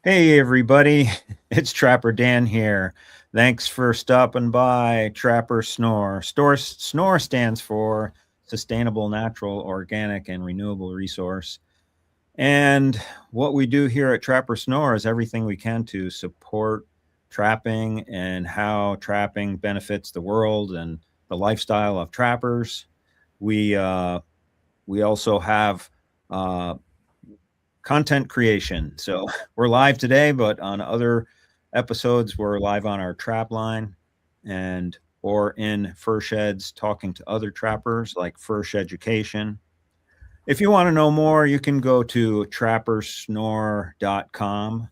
Hey everybody, it's Trapper Dan here. Thanks for stopping by Trapper SNORR. SNORR stands for Sustainable Natural Organic and Renewable Resource. And what we do here at Trapper SNORR is everything we can to support trapping and how trapping benefits the world and the lifestyle of trappers. We uh, we also have uh, content creation. So we're live today, but on other episodes, we're live on our trap line and or in fur sheds talking to other trappers like Fursh Education. If you want to know more, you can go to trappersnore.com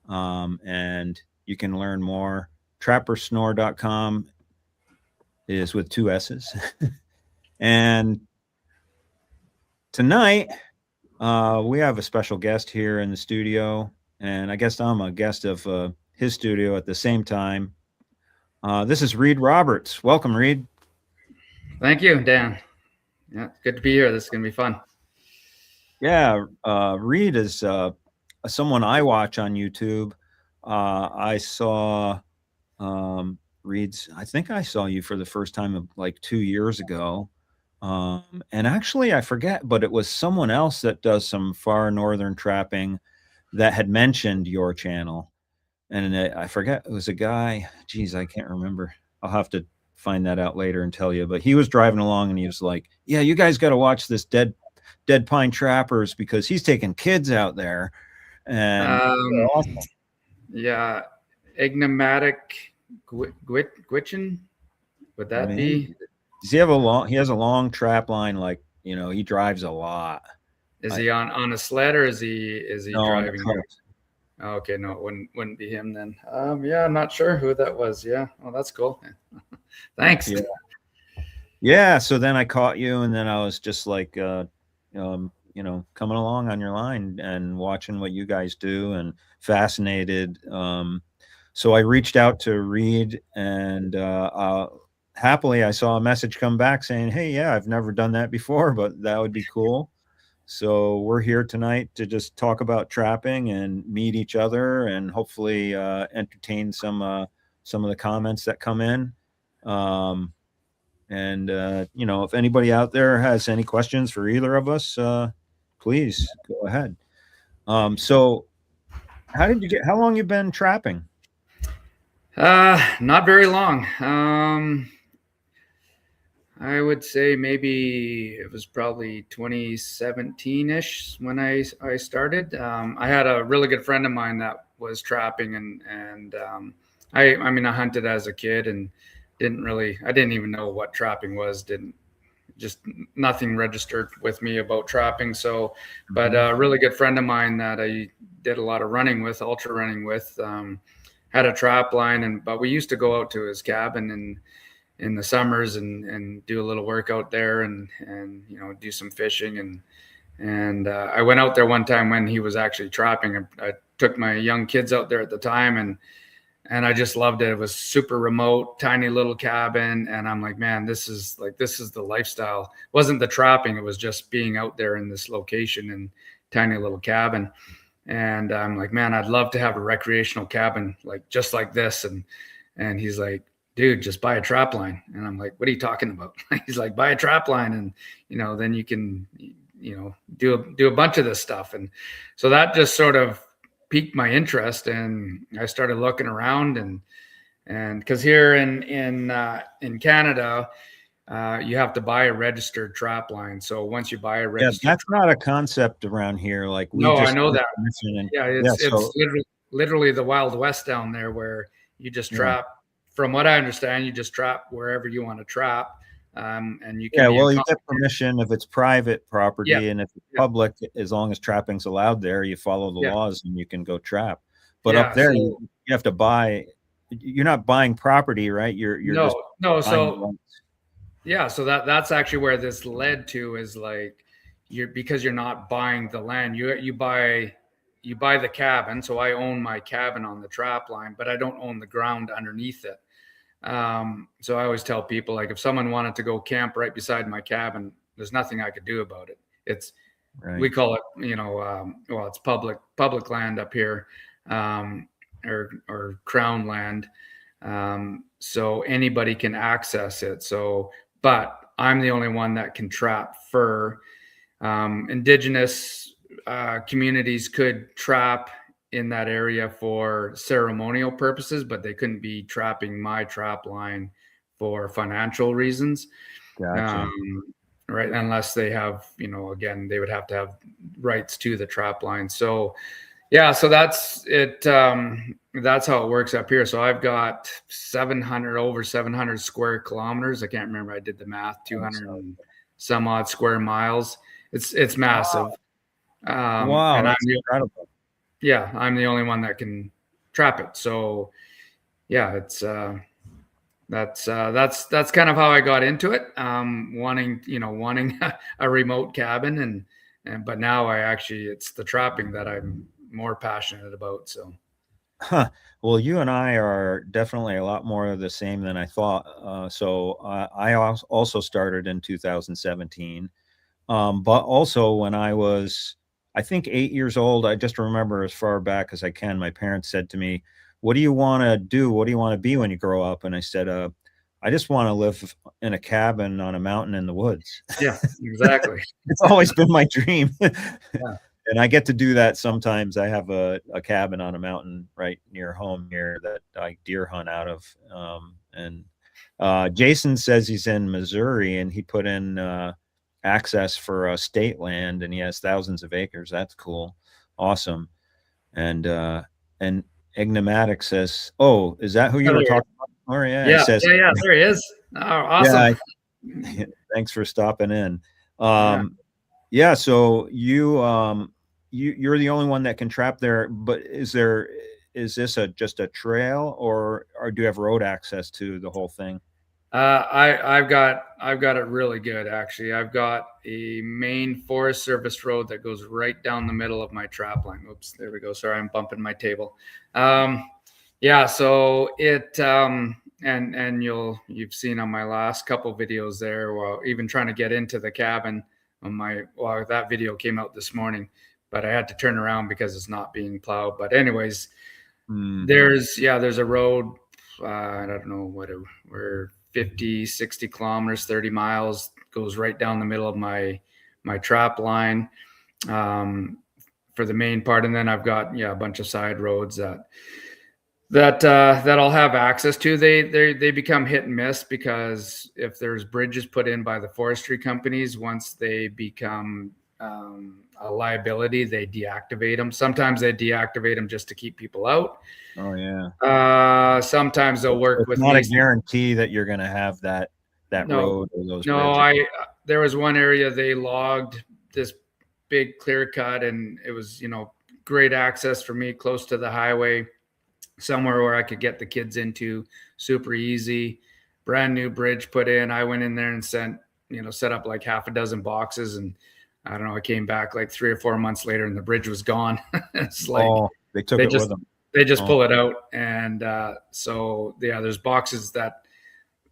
and you can learn more. Trappersnore.com is with two S's. And tonight, we have a special guest here in the studio, and I guess I'm a guest of his studio at the same time. This is Reid Roberts. Welcome, Reid. Thank you, Dan. Yeah, good to be here. This is going to be fun. Yeah, Reid is someone I watch on YouTube. I saw Reid's, I think I saw you for the first time like 2 years ago. And actually, I forget, but it was someone else that does some far northern trapping that had mentioned your channel. And I forget, it was a guy. Geez, I can't remember. I'll have to find that out later and tell you. But he was driving along and he was like, "Yeah, you guys got to watch this Dead Pine Trappers because he's taking kids out there." And Um, awesome. yeah, Ignomatic Gwitchin, would that Maybe. be? Does he have a long? He has a long trap line. Like he drives a lot. Is I he on a sled or is he no on the driving? truck. Oh, okay, no, it wouldn't be him then. Yeah, I'm not sure who that was. Yeah, well, that's cool. Thanks. Yeah. Yeah. So then I caught you, and then I was just like, coming along on your line and watching what you guys do and fascinated. So I reached out to Reid, and happily I saw a message come back saying, "Hey, yeah, I've never done that before, but that would be cool." So we're here tonight to just talk about trapping and meet each other, and hopefully entertain some of the comments that come in. Um, and if anybody out there has any questions for either of us, please go ahead. So how long you been trapping? Not very long. I would say maybe it was probably 2017-ish when I started. I had a really good friend of mine that was trapping, and I mean I hunted as a kid and I didn't even know what trapping was. Didn't just Nothing registered with me about trapping. So, but Mhm. a really good friend of mine that I did a lot of running with, ultra running with, had a trap line, and but we used to go out to his cabin and in the summers and do a little workout there and do some fishing and I went out there one time when he was actually trapping. I took my young kids out there at the time and I just loved it. It was super remote, tiny little cabin, and I'm like, man, this is the lifestyle. It wasn't the trapping, it was just being out there in this location and tiny little cabin. And I'm like, man, I'd love to have a recreational cabin like just like this. And he's like, dude, just buy a trap line. And I'm like, what are you talking about? He's like, buy a trap line, and then you can do a bunch of this stuff. And so that just sort of piqued my interest, and I started looking around and because here in Canada, you have to buy a registered trap line. So once you buy a Yeah, registered, that's not a concept around here. Like we no, I just know get that. permission and Yeah, yeah. it's So literally the Wild West down there where you just yeah, trap. From what I understand, you just trap wherever you want to trap, and you can yeah. be in. Well, you get permission if it's private Yeah, property, and if it's yeah, public, as long as trapping's allowed there, you follow the yeah, laws and you can go trap. But up yeah. there, So you have to buy. You're not buying property, right? You're no, just no. buying the So rights. yeah, so that's actually where this led to is like because you're not buying the land, you buy the cabin. So I own my cabin on the trap line, but I don't own the ground underneath it. So I always tell people, like, if someone wanted to go camp right beside my cabin, there's nothing I could do about it. It's Right. We call it, well, it's public land up here. or crown land. So anybody can access it. So, but I'm the only one that can trap fur. Indigenous communities could trap in that area for ceremonial purposes, but they couldn't be trapping my trap line for financial reasons. Gotcha. Right, unless they have, again, they would have to have rights to the trap line. So yeah, so that's it. That's how it works up here. So I've got over 700 square kilometers. I can't remember. I did the math. 200 and some odd square miles. It's massive. Wow, And that's incredible. I'm the only one that can trap it. So yeah, it's that's kind of how I got into it. Wanting a remote cabin, but now it's the trapping that I'm more passionate about. So Huh. Well, you and I are definitely a lot more of the same than I thought. I also started in 2017. But also when I was, I think 8 years old, I just remember as far back as I can, my parents said to me, "What do you want to do? What do you want to be when you grow up?" And I said, "I just want to live in a cabin on a mountain in the woods." yeah, exactly. It's always been my dream. Yeah. And I get to do that sometimes. I have a cabin on a mountain right near home here that I deer hunt out of. And Jason says he's in Missouri and he put in access for state land and he has thousands of acres. That's cool. Awesome. And Ignomatic says, "Oh, is that who you Oh, were there, talking about?" Oh, yeah. He yeah, says, yeah, yeah. There he is. Oh, awesome. yeah, thanks for stopping in. Yeah. Yeah, so you're the only one that can trap there, but is this just a trail or do you have road access to the whole thing? I've got it really good actually. I've got a main Forest Service road that goes right down the middle of my trap line. Oops, there we go. Sorry, I'm bumping my table. Yeah, so and you've seen on my last couple videos there, well, even trying to get into the cabin that video came out this morning, but I had to turn around because it's not being plowed. But anyways, Mm, there's a road. I don't know we're 50, 60 kilometers, 30 miles, goes right down the middle of my trap line for the main part, and then I've got a bunch of side roads that I'll have access to. They become hit and miss because if there's bridges put in by the forestry companies, once they become a liability, they deactivate them. Sometimes they deactivate them just to keep people out. oh yeah. Sometimes they'll work It's with not a me. guarantee that you're going to have that No, road or those no, bridges. there was one area they logged this big clear cut, and it was great access for me, close to the highway, somewhere where I could get the kids into super easy. Brand new bridge put in. I went in there and set up like half a dozen boxes, and I don't know, I came back like 3 or 4 months later and the bridge was gone. It's like They took they it with just them. they just Oh, pull it out. And so yeah, there's boxes that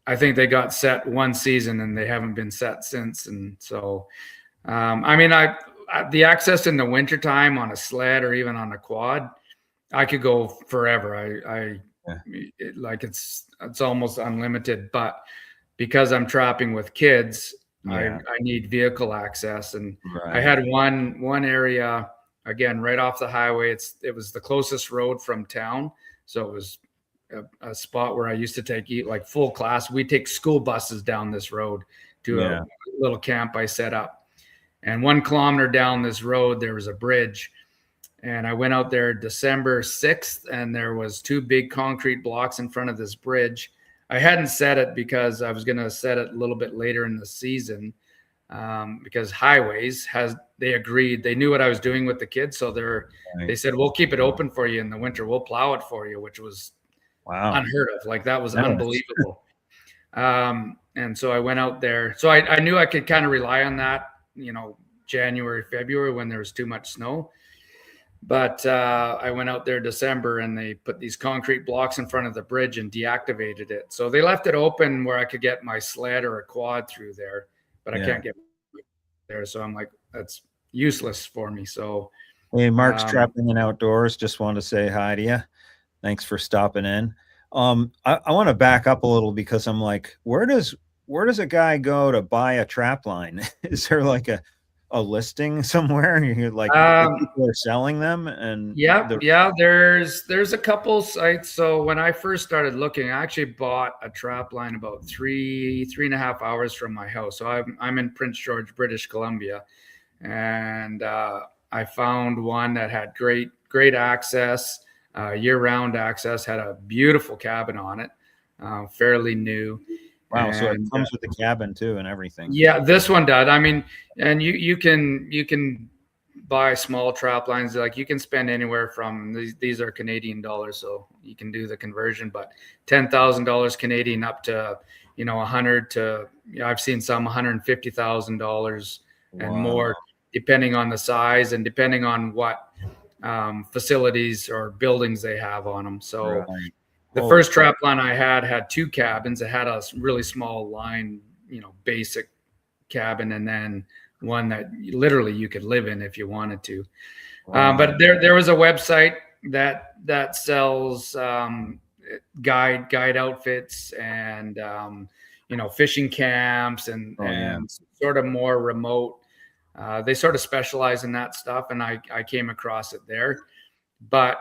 I think they got set one season and they haven't been set since. And so I mean, the access in the wintertime on a sled or even on a quad, I could go forever. yeah. It's almost unlimited, but because I'm trapping with kids, Yeah. I need vehicle access. And I Right. had one area, again, right off the highway. It was the closest road from town. So it was a spot where I used to take like full class. We take school buses down this road to a Yeah. little camp I set up. And 1 kilometer down this road, there was a bridge. And I went out there December 6th, and there was two big concrete blocks in front of this bridge. I hadn't set it because I was going to set it a little bit later in the season, because highways they agreed, they knew what I was doing with the kids, so Right. they said, we'll keep it open for you in the winter, we'll plow it for you, which was Wow. unheard of. Like, that was That is. unbelievable. And so I went out there, so I knew I could kind of rely on that, January, February, when there was too much snow. But I went out there December and they put these concrete blocks in front of the bridge and deactivated it. So they left it open where I could get my sled or a quad through there, but I Yeah. can't get there. So I'm like, that's useless for me. So Hey, Mark's Trapping and Outdoors. Just wanted to say hi to you. Thanks for stopping in. I want to back up a little because I'm like, where does a guy go to buy a trap line? Is there like a listing somewhere? And you're like, where Um, people are selling them, and yeah. There's a couple sites. So when I first started looking, I actually bought a trap line about three and a half hours from my house. So I'm in Prince George, British Columbia, and I found one that had great access, year-round access. Had a beautiful cabin on it, fairly new, wow, so it and comes with the cabin too and everything. yeah, this one does. I mean, and you can buy small trap lines. Like you can spend anywhere from these are Canadian dollars, so you can do the conversion. But $10,000 Canadian up to 100 to I've seen some $150,000 and Wow. more, depending on the size and depending on what facilities or buildings they have on them. So Right. the Holy first trap line I had two cabins. It had a really small line, basic cabin, and then one that literally you could live in if you wanted to. wow. But there was a website that sells guide outfits and fishing camps and Oh yeah. sort of more remote. They sort of specialize in that stuff, and I came across it there. But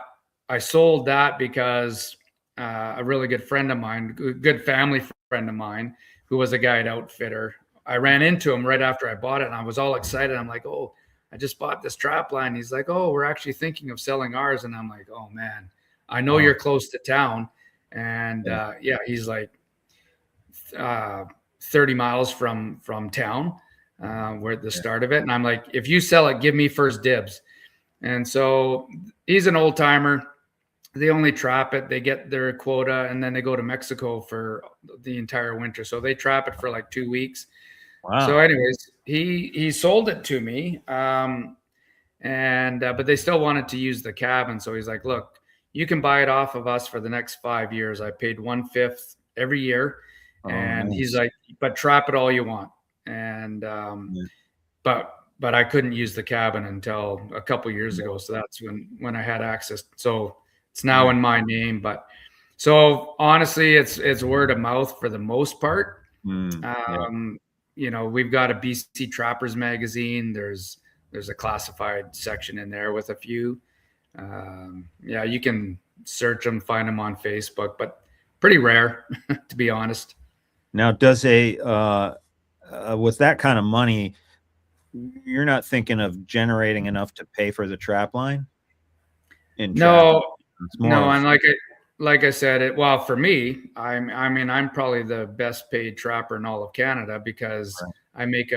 I sold that because a really good friend of mine, good family friend of mine, who was a guide outfitter, I ran into him right after I bought it, and I was all excited. I'm like, "Oh, I just bought this trap line." He's like, "Oh, we're actually thinking of selling ours," and I'm like, "Oh man, I know Wow. you're close to town," and Yeah. yeah, he's like 30 miles from town, where at the Yeah. start of it, and I'm like, "If you sell it, give me first dibs." And so he's an old timer. They only trap it, they get their quota, and then they go to Mexico for the entire winter. So they trap it for like 2 weeks. So, Wow. anyways, he sold it to me, and but they still wanted to use the cabin. So he's like, "Look, you can buy it off of us for the next 5 years. I paid 1/5 every year," Oh, and he's nice. like, "But trap it all you want." And Yeah. but I couldn't use the cabin until a couple years ago. So that's when I had access. So it's now Yeah. in my name. But so honestly, it's word of mouth for the most part. Yeah. Um, we've got a BC Trappers magazine. There's a classified section in there with a few. Yeah, you can search them, find them on Facebook, but pretty rare, to be honest. Now, does with that kind of money, you're not thinking of generating enough to pay for the trap line in trapping? No, It's more no, of and like I said, well, for me, I mean I'm probably the best paid trapper in all of Canada because right, I make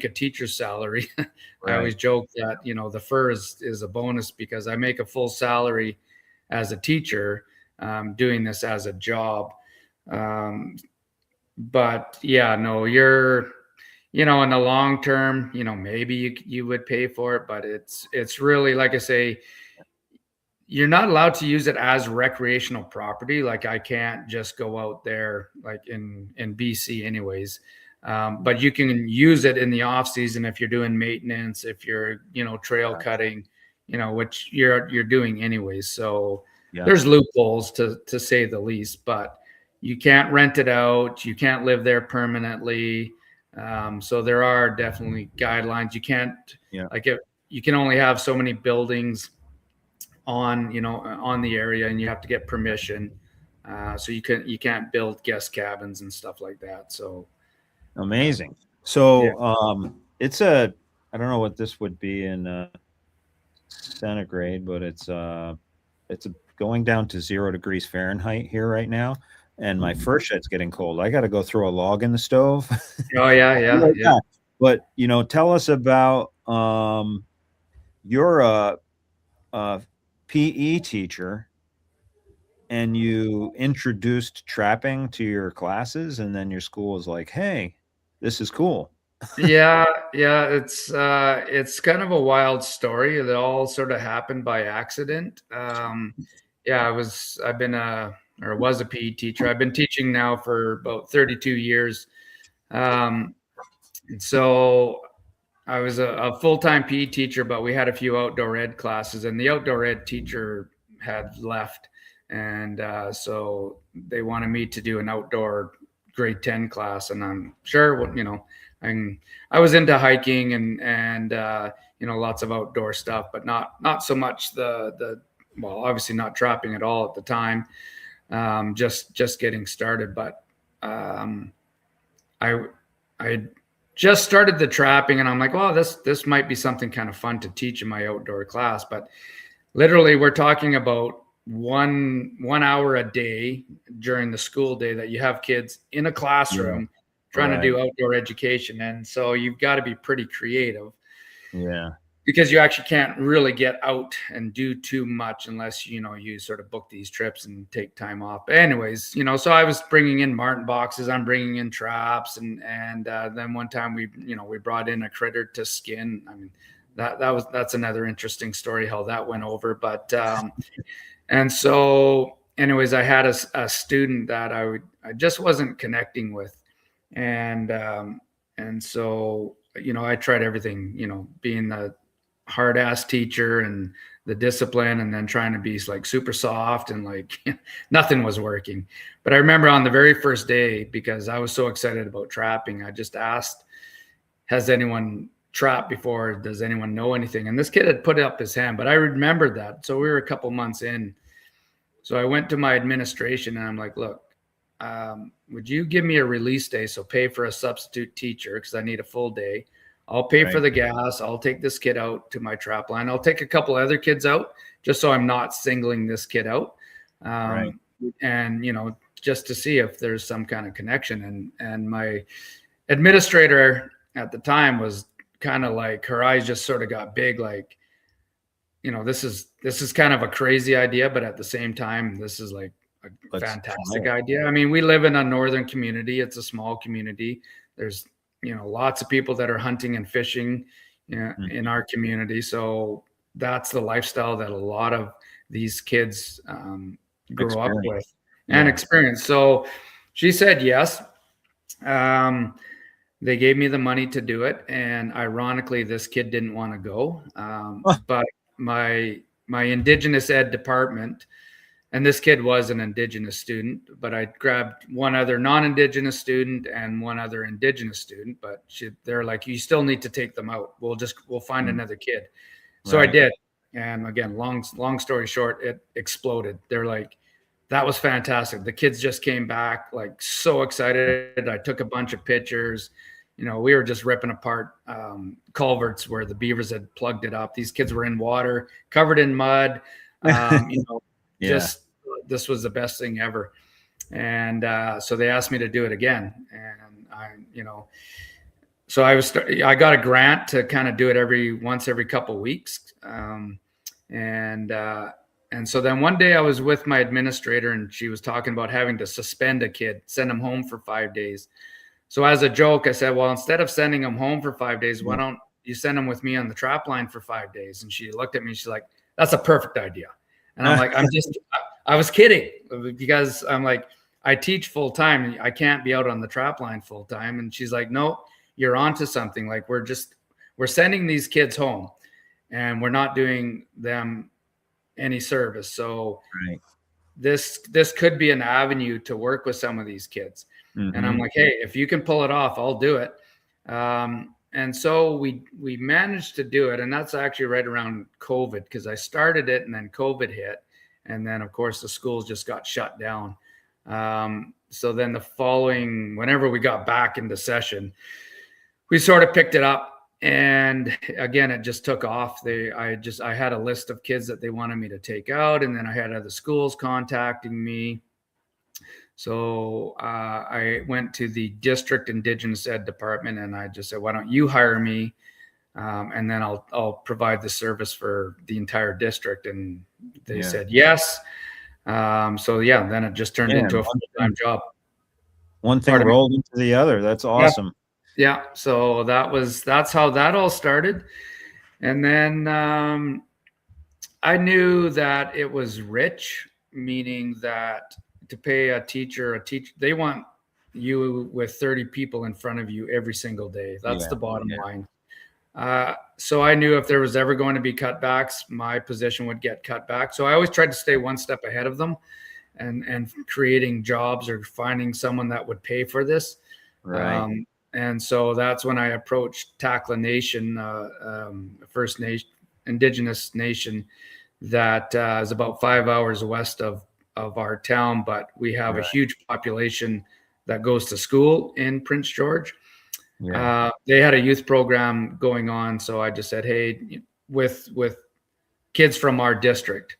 a teacher's salary. I right. always joke that the fur is a bonus because I make a full salary as a teacher, doing this as a job. Um, but yeah, no, in the long term, maybe you would pay for it, but it's really, like I say, you're not allowed to use it as recreational property. Like I can't just go out there like in BC anyways. But you can use it in the off season if you're doing maintenance, if you're, trail cutting, which you're doing anyways. So Yeah. there's loopholes to say the least, but you can't rent it out. You can't live there permanently. So there are definitely guidelines. You can't, Yeah. like, if you can only have so many buildings on the area, and you have to get permission. So you can't build guest cabins and stuff like that. So Amazing. yeah, So, it's I don't know what this would be in centigrade, but it's going down to 0 degrees Fahrenheit here right now, and my fur shed's getting cold. I got to go throw a log in the stove. oh yeah, I'll be yeah, right yeah. back. But tell us about you're a PE teacher, and you introduced trapping to your classes, and then your school is like, "Hey, this is cool." Yeah, yeah, it's kind of a wild story. It all sort of happened by accident. Yeah, I've been a or was a PE teacher. I've been teaching now for about 32 years. Um, and so I was a full-time PE teacher, but we had a few outdoor ed classes, and the outdoor ed teacher had left. And so they wanted me to do an outdoor grade 10 class. And I'm sure, I was into hiking and lots of outdoor stuff, but not so much well, obviously not trapping at all at the time. Just getting started. But I just started the trapping, and I'm like, well, this might be something kind of fun to teach in my outdoor class. But literally, we're talking about one hour a day during the school day that you have kids in a classroom trying to do outdoor education. And so you've got to be pretty creative. Yeah. Because you actually can't really get out and do too much unless, you sort of book these trips and take time off. But anyways, so I was bringing in martin boxes, I'm bringing in traps. And then one time we brought in a critter to skin. I mean, that's another interesting story, how that went over. But, and so anyways, I had a student that I just wasn't connecting with. And so, I tried everything, being the hard ass teacher and the discipline, and then trying to be like super soft, and like nothing was working. But I remember on the very first day, because I was so excited about trapping, I just asked, has anyone trapped before? Does anyone know anything? And this kid had put up his hand, but I remembered that. So we were a couple months in. So I went to my administration and I'm like, look, would you give me a release day? So pay for a substitute teacher, because I need a full day. I'll pay for the gas. I'll take this kid out to my trap line. I'll take a couple other kids out, just so I'm not singling this kid out. And, just to see if there's some kind of connection. And my administrator at the time was kind of like, her eyes just sort of got big, like, this is kind of a crazy idea, but at the same time, this is like a fantastic idea. I mean, we live in a northern community. It's a small community. There's, lots of people that are hunting and fishing in our community. So that's the lifestyle that a lot of these kids grow up with and experience. So she said yes. They gave me the money to do it. And ironically, this kid didn't want to go. But my Indigenous ed department, and this kid was an Indigenous student, but I grabbed one other non-Indigenous student and one other Indigenous student, but they're like, you still need to take them out. We'll find another kid. So I did. And again, long story short, it exploded. They're like, that was fantastic. The kids just came back like so excited. I took a bunch of pictures. We were just ripping apart culverts where the beavers had plugged it up. These kids were in water, covered in mud. Just this was the best thing ever. And so they asked me to do it again. And so I got a grant to kind of do it once every couple of weeks. And so then one day I was with my administrator, and she was talking about having to suspend a kid, send him home for 5 days. So as a joke, I said, well, instead of sending him home for 5 days, why don't you send him with me on the trap line for 5 days? And she looked at me, she's like, that's a perfect idea. And I'm like, I was kidding, because I'm like, I teach full time. I can't be out on the trap line full time. And she's like, no, you're onto something. Like, we're sending these kids home, and we're not doing them any service. So this could be an avenue to work with some of these kids. And I'm like, hey, if you can pull it off, I'll do it. And so we managed to do it. And that's actually right around COVID, because I started it and then COVID hit. And then, of course, the schools just got shut down. So then whenever we got back into session, we sort of picked it up. And again, it just took off. I had a list of kids that they wanted me to take out. And then I had other schools contacting me. So I went to the district Indigenous ed department, and I just said, why don't you hire me? And then I'll provide the service for the entire district. And they said yes. So then it just turned into a full-time job. One thing rolled into the other. That's awesome. Yeah. So that's how that all started. And then I knew that it was rich, meaning that to pay a teacher, they want you with 30 people in front of you every single day. That's the bottom line. So I knew if there was ever going to be cutbacks, my position would get cut back. So I always tried to stay one step ahead of them, and creating jobs or finding someone that would pay for this. Right. And so that's when I approached Takla Nation, First Nation, Indigenous Nation, that is about 5 hours west of our town, but we have a Right. huge population that goes to school in Prince George. Yeah. They had a youth program going on, so I just said, "Hey, with kids from our district,"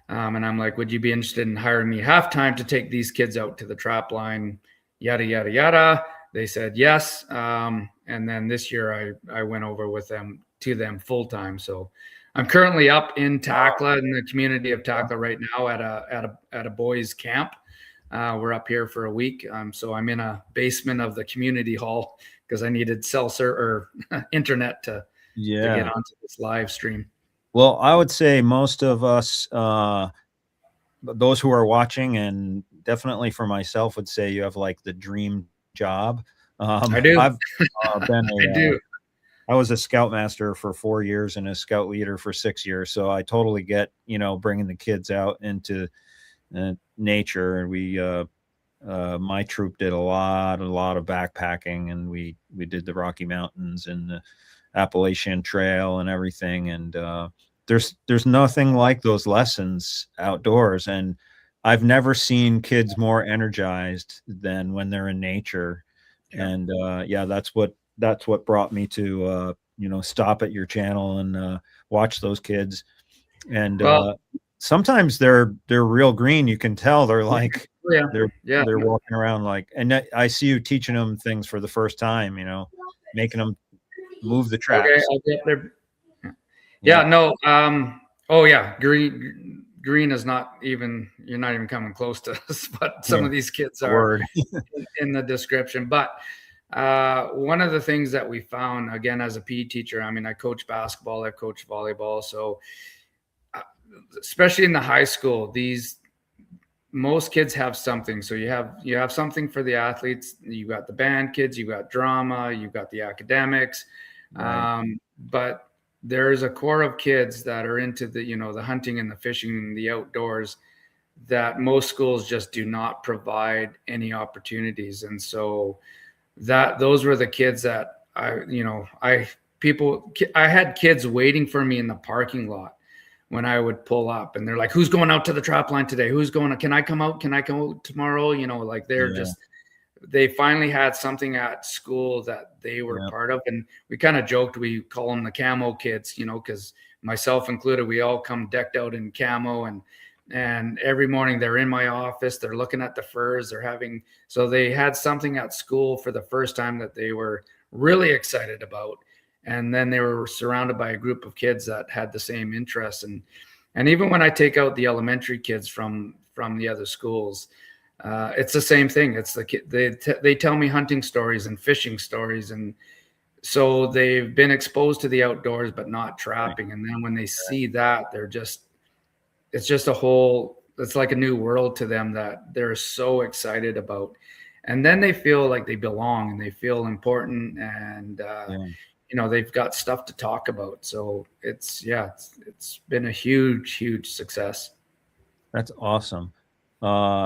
and I'm like, "Would you be interested in hiring me half time to take these kids out to the trap line?" Yada yada yada. They said yes, and then this year I went over with them to them full time. So I'm currently up in Takla, in the community of Takla right now, at a boys camp. We're up here for a week, so I'm in a basement of the community hall because I needed or internet to get Yeah. onto this live stream. Well, I would say most of us, those who are watching, and definitely for myself, would say you have like the dream job. I do. I've been I a do. I was a scoutmaster for 4 years and a scout leader for 6 years, so I totally get, bringing the kids out into nature. We My troop did a lot of backpacking, and we did the Rocky Mountains and the Appalachian Trail and everything. And there's nothing like those lessons outdoors. And I've never seen kids more energized than when they're in nature. Yeah. And yeah, that's what brought me to stop at your channel and watch those kids. And Well, sometimes they're real green. You can tell they're like yeah, they're yeah. they're walking around like, and I see you teaching them things for the first time, making them move the Okay, tracks. I'll get there. Yeah, Yeah. no. Oh yeah, green is not even. You're not even coming close to us. But some Yeah. of these kids The are word. in the description. But one of the things that we found, again, as a PE teacher, I mean, I coach basketball, I coach volleyball, so uh, especially in the high school, these most kids have something. So you have something for the athletes. You got the band kids, you got drama, you got the academics, Right. but there's a core of kids that are into the hunting and the fishing and the outdoors that most schools just do not provide any opportunities. And so that those were the kids that I had kids waiting for me in the parking lot when I would pull up, and they're like, "Who's going out to the trap line today? Who's going? Can I come out? Can I come out tomorrow?" Like Yeah. they finally had something at school that they were Yeah. part of. And we kind of joked, we call them the camo kids, because myself included, we all come decked out in camo, and every morning they're in my office, they're looking at the furs, so they had something at school for the first time that they were really excited about. And then they were surrounded by a group of kids that had the same interests. And even when I take out the elementary kids from the other schools, it's the same thing. It's they tell me hunting stories and fishing stories, and so they've been exposed to the outdoors but not Right. trapping. And then when they see that, it's just it's like a new world to them that they're so excited about. And then they feel like they belong and they feel important, and Yeah. they've got stuff to talk about. So it's been a huge success. That's awesome.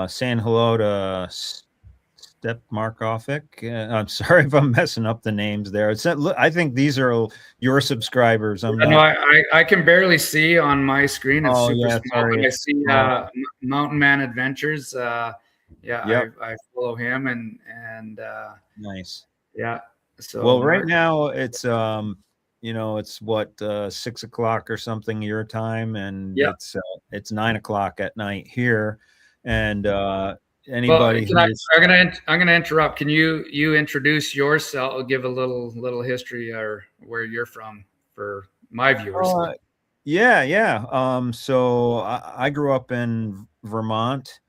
Saying hello to Step Markovic. I'm sorry if I'm messing up the names there. I think these are your subscribers. I'm I know not. I can barely see on my screen. It's Oh super yeah, small, sorry. but I It's see small. Mountain Man Adventures. Yeah, Yep. I follow him, and Nice. yeah. So Well, right Mark, now it's what 6 o'clock or something your time, and yeah. it's 9 o'clock at night here. And Well, anybody who's I'm gonna interrupt. Can you introduce yourself? Give a little history or where you're from for my viewers. uh, yeah, yeah. So I grew up in Vermont,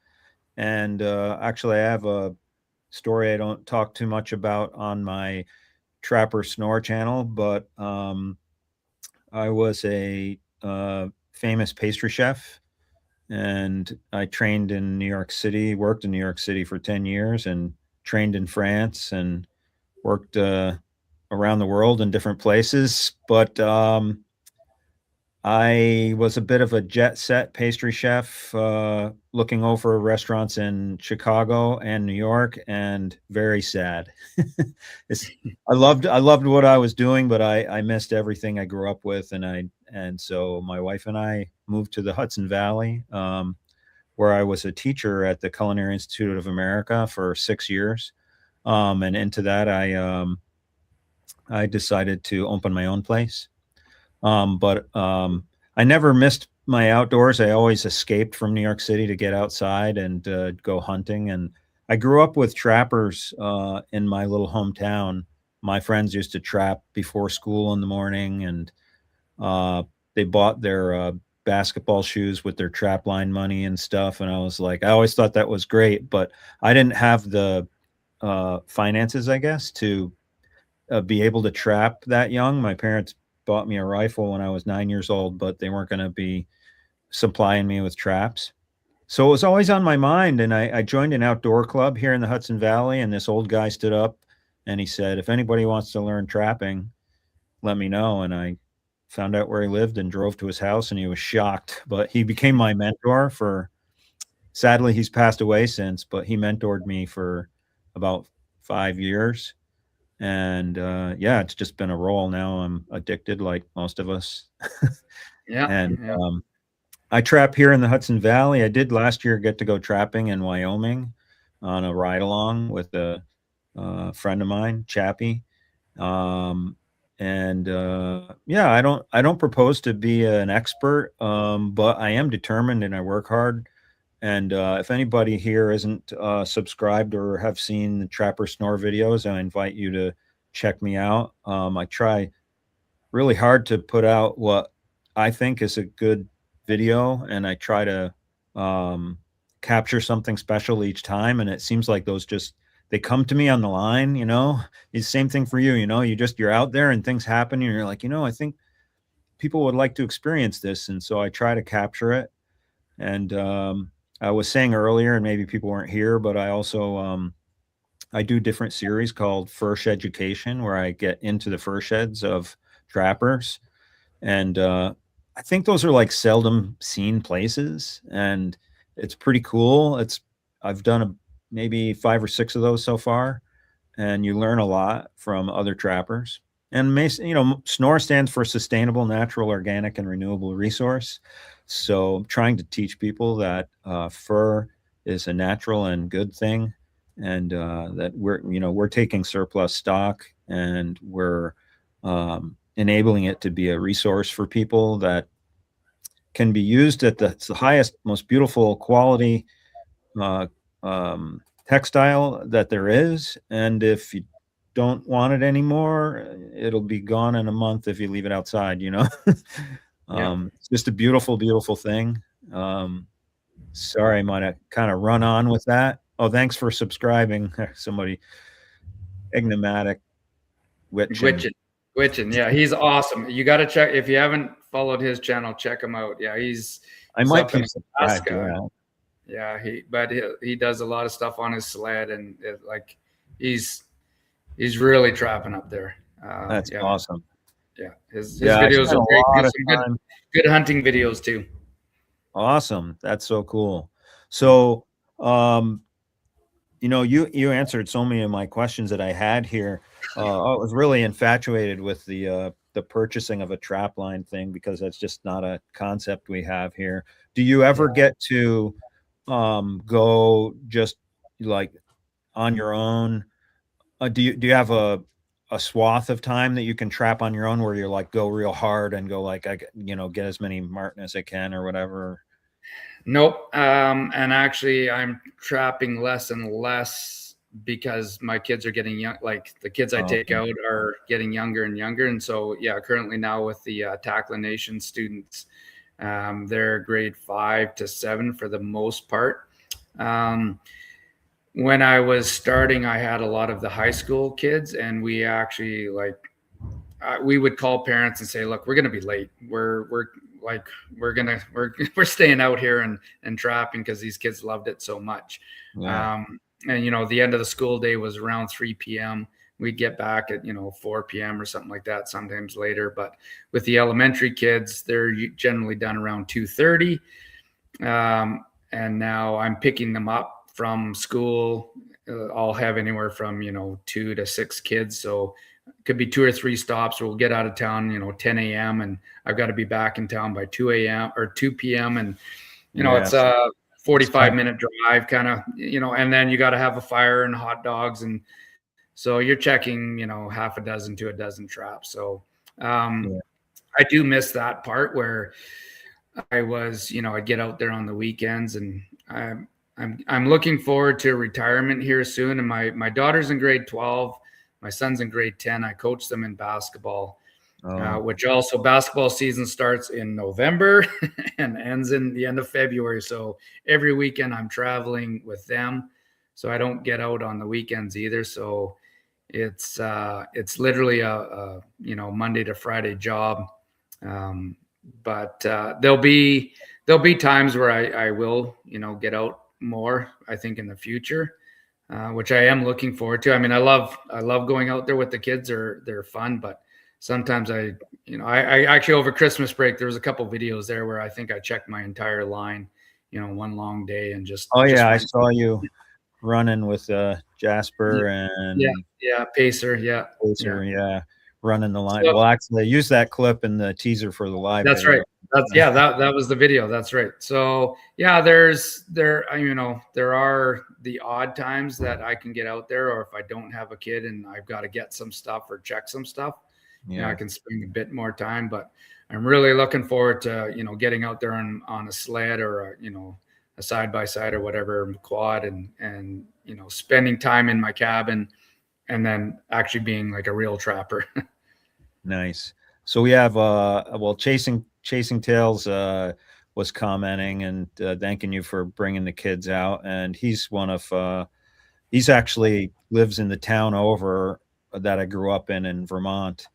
and actually, I have a story I don't talk too much about on my Trapper Snore channel, but I was a famous pastry chef, and I trained in New York City, worked in New York City for 10 years, and trained in France, and worked. around the world in different places, but I was a bit of a jet set pastry chef, looking over restaurants in Chicago and New York, and very sad. it's, I loved what I was doing, but I missed everything I grew up with, and so my wife and I moved to the Hudson Valley, where I was a teacher at the Culinary Institute of America for 6 years, and into that I decided to open my own place. But I never missed my outdoors. I always escaped from New York City to get outside and go hunting. And I grew up with trappers in my little hometown. My friends used to trap before school in the morning, and uh, they bought their basketball shoes with their trap line money and stuff. And I was like, I always thought that was great, but I didn't have the finances, I guess, to be able to trap that young. My parents bought me a rifle when I was 9 years old, but they weren't going to be supplying me with traps. So it was always on my mind. And I joined an outdoor club here in the Hudson Valley. And this old guy stood up and he said, if anybody wants to learn trapping, let me know. And I found out where he lived and drove to his house, and he was shocked. But he became my mentor for, sadly, he's passed away since, but he mentored me for about 5 years. And yeah, it's just been a roll. Now I'm addicted like most of us. Yeah, And yeah, I trap here in the Hudson Valley. I did last year get to go trapping in Wyoming on a ride along with a friend of mine, Chappie. Um, and yeah, I don't propose to be an expert, but I am determined and I work hard. And if anybody here isn't subscribed or have seen the Trapper Snore videos, I invite you to check me out. I try really hard to put out what I think is a good video, and I try to um, capture something special each time. And it seems like those just they come to me on the line. It's the same thing for you. You're out there and things happen, and you're like, I think people would like to experience this, and so I try to capture it. And I was saying earlier, and maybe people weren't here, but I also I do different series called Fur Education, where I get into the fur sheds of trappers, and I think those are like seldom seen places, and it's pretty cool. I've done maybe 5 or 6 of those so far, and you learn a lot from other trappers. And SNORR stands for Sustainable, Natural, Organic, and Renewable Resource. So I'm trying to teach people that fur is a natural and good thing, and that we're taking surplus stock and we're enabling it to be a resource for people that can be used at the highest, most beautiful quality uh, textile that there is. And if you don't want it anymore, it'll be gone in a month if you leave it outside. yeah. It's just a beautiful, beautiful thing. Sorry, I might have kind of run on with that. Oh, thanks for subscribing. Somebody, enigmatic witchin. Gwitchin, Gwitchin, yeah, he's awesome. You got to check if you haven't followed his channel. Check him out. Yeah, I he's might up in keep subscribed. Alaska. Yeah, Yeah, he does a lot of stuff on his sled, and like he's really trapping up there. that's Yeah, awesome. yeah. His Yeah, I videos spent are a great. He lot has of some time. good hunting videos too. Awesome. That's so cool. So, you answered so many of my questions that I had here. I was really infatuated with the purchasing of a trap line thing, because that's just not a concept we have here. Do you ever get to go just like on your own? Do you have a swath of time that you can trap on your own, where you're like go real hard and go like get as many marten as I can or whatever? Nope. And actually, I'm trapping less and less because my kids are getting young. Like the kids I take Okay. out are getting younger and younger. And so, yeah, currently now with the Tackle Nation students, they're grade 5 to 7 for the most part. When I was starting, I had a lot of the high school kids, and we actually we would call parents and say, "Look, we're going to be late. We're like we're staying out here and trapping because these kids loved it so much." Yeah. And the end of the school day was around 3 p.m. we'd get back at 4 p.m. or something like that, sometimes later. But with the elementary kids, they're generally done around 2:30. And now I'm picking them up from school. I'll have anywhere from 2 to 6 kids, so it could be 2 or 3 stops. We'll get out of town 10 a.m. and I've got to be back in town by 2 a.m. or 2 p.m. and it's a 45-minute drive kind of, and then you got to have a fire and hot dogs, and so you're checking half a dozen to a dozen traps. So I do miss that part where I was, I'd get out there on the weekends, and I'm looking forward to retirement here soon. And my daughter's in grade 12, my son's in grade 10. I coach them in basketball, which also basketball season starts in November and ends in the end of February. So every weekend I'm traveling with them, so I don't get out on the weekends either. So it's literally a Monday to Friday job. But there'll be times where I will, get out more, I think, in the future, which I am looking forward to. I mean, I love going out there with the kids. They're fun, but sometimes I actually over Christmas break, there was a couple videos there where I think I checked my entire line, one long day and just. I saw you running with Jasper and Pacer, running the line. Well, actually, I used that clip in the teaser for the live. That's video. Right. That was the video. That's right. So there are the odd times that I can get out there, or if I don't have a kid and I've got to get some stuff or check some stuff, I can spend a bit more time. But I'm really looking forward to getting out there on a sled or a side by side or whatever, quad, and spending time in my cabin, and then actually being like a real trapper. Nice. So we have Chasing Tails was commenting and thanking you for bringing the kids out, and he's he's actually lives in the town over that I grew up in Vermont.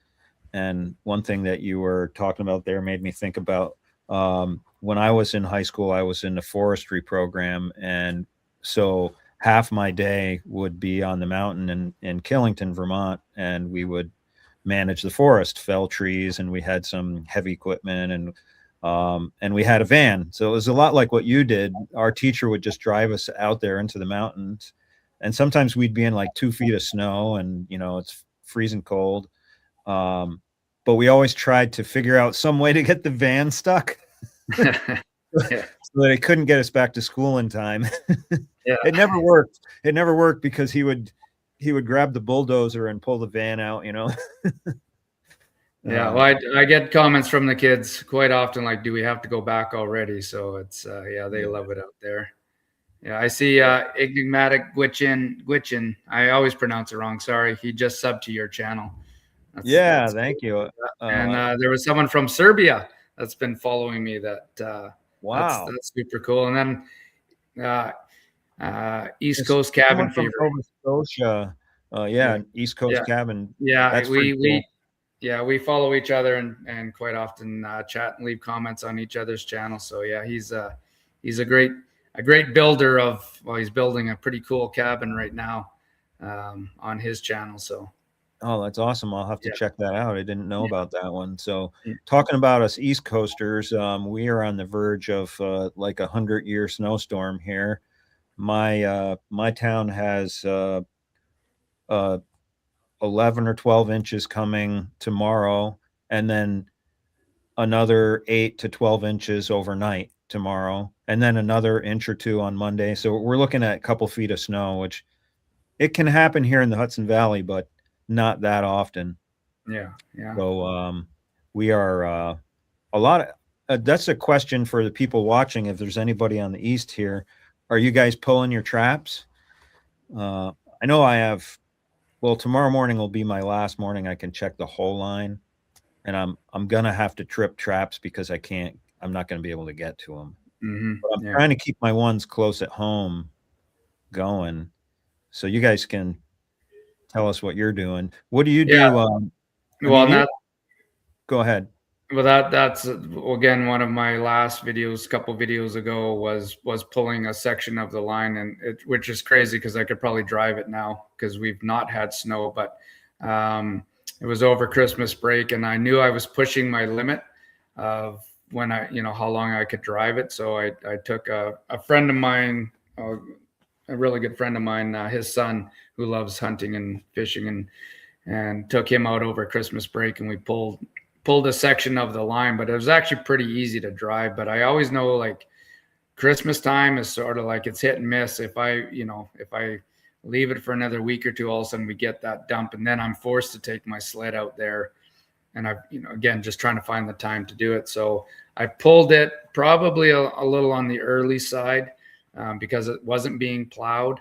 And one thing that you were talking about there made me think about when I was in high school, I was in the forestry program, and so half my day would be on the mountain in Killington, Vermont, and we would manage the forest, fell trees, and we had some heavy equipment, and we had a van. So it was a lot like what you did. Our teacher would just drive us out there into the mountains, and sometimes we'd be in like 2 feet of snow, and it's freezing cold. But we always tried to figure out some way to get the van stuck so that it couldn't get us back to school in time. It never worked. It never worked because he would grab the bulldozer and pull the van out, Well, I get comments from the kids quite often, like, do we have to go back already? So it's, they love it out there. Yeah, I see Enigmatic Gwichin. I always pronounce it wrong. Sorry. He just subbed to your channel. That's thank you. And there was someone from Serbia that's been following me. Wow. That's super cool. And then East Coast Cabin Fever. Nova Scotia. East Coast Cabin. Yeah, that's we follow each other and quite often chat and leave comments on each other's channel. So he's a great builder he's building a pretty cool cabin right now on his channel. So. Oh, that's awesome. I'll have to check that out. I didn't know about that one. So talking about us East Coasters, we are on the verge of like 100-year snowstorm here. My town has 11 or 12 inches coming tomorrow, and then another 8 to 12 inches overnight tomorrow, and then another inch or two on Monday. So we're looking at a couple feet of snow, which it can happen here in the Hudson Valley, but not that often. Yeah. So we are a lot of that's a question for the people watching. If there's anybody on the East here, are you guys pulling your traps? I know I have. Well, tomorrow morning will be my last morning I can check the whole line, and I'm gonna have to trip traps because I'm not gonna be able to get to them. But I'm trying to keep my ones close at home going, so you guys can tell us what you're doing. What do you do? Go ahead. Well, that's again one of my last videos. A couple videos ago was pulling a section of the line, and which is crazy because I could probably drive it now because we've not had snow. But It was over Christmas break, and I knew I was pushing my limit of when how long I could drive it. So I took a friend of mine, a really good friend of mine, his son, who loves hunting and fishing, and took him out over Christmas break, and we pulled a section of the line. But it was actually pretty easy to drive. But I always know, like, Christmas time is sort of like it's hit and miss. If I leave it for another week or two, all of a sudden we get that dump, and then I'm forced to take my sled out there. And again, just trying to find the time to do it. So I pulled it probably a little on the early side because it wasn't being plowed.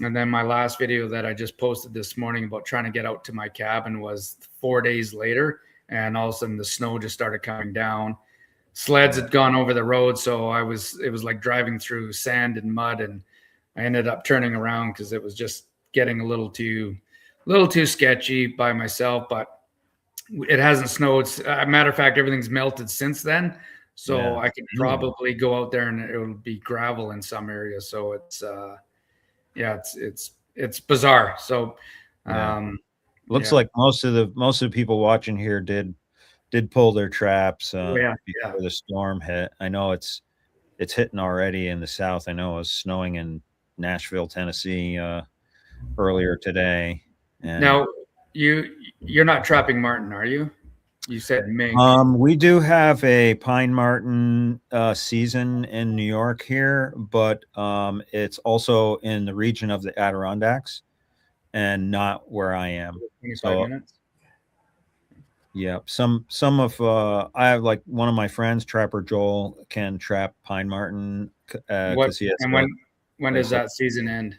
And then my last video that I just posted this morning about trying to get out to my cabin was 4 days later. And all of a sudden the snow just started coming down. Sleds had gone over the road. So it was like driving through sand and mud. And I ended up turning around because it was just getting a little too sketchy by myself. But it hasn't snowed. Matter of fact, everything's melted since then. So I could probably go out there and it will be gravel in some areas. So it's bizarre. So looks like most of the people watching here did pull their traps before the storm hit. I know it's hitting already in the south. I know it was snowing in Nashville, Tennessee earlier today. And now you're not trapping marten, are you? You said mink. We do have a pine marten season in New York here, but it's also in the region of the Adirondacks and not where I am. 25 minutes. Yeah, some of I have, like, one of my friends, Trapper Joel, can trap pine marten because he has. And when does that season end?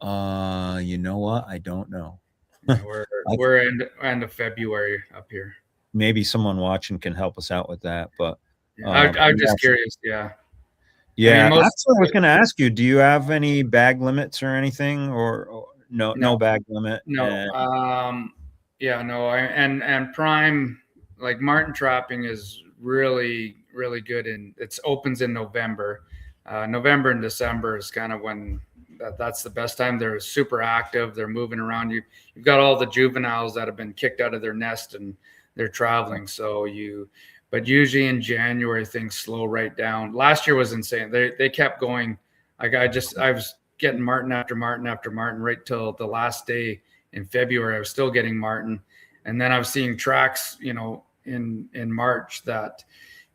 You know what? I don't know. We're end of February up here. Maybe someone watching can help us out with that, but I'm just curious. Yeah. Yeah, I mean, that's what I was going to ask you. Do you have any bag limits or anything, or no bag limit? No. No. And prime, like, marten trapping is really, really good, and it opens in November. November and December is kind of when that's the best time. They're super active. They're moving around. You've got all the juveniles that have been kicked out of their nest and they're traveling. But usually in January things slow right down. Last year was insane. They kept going. Like, I was getting marten after marten after marten right till the last day in February. I was still getting marten, and then I was seeing tracks, in March that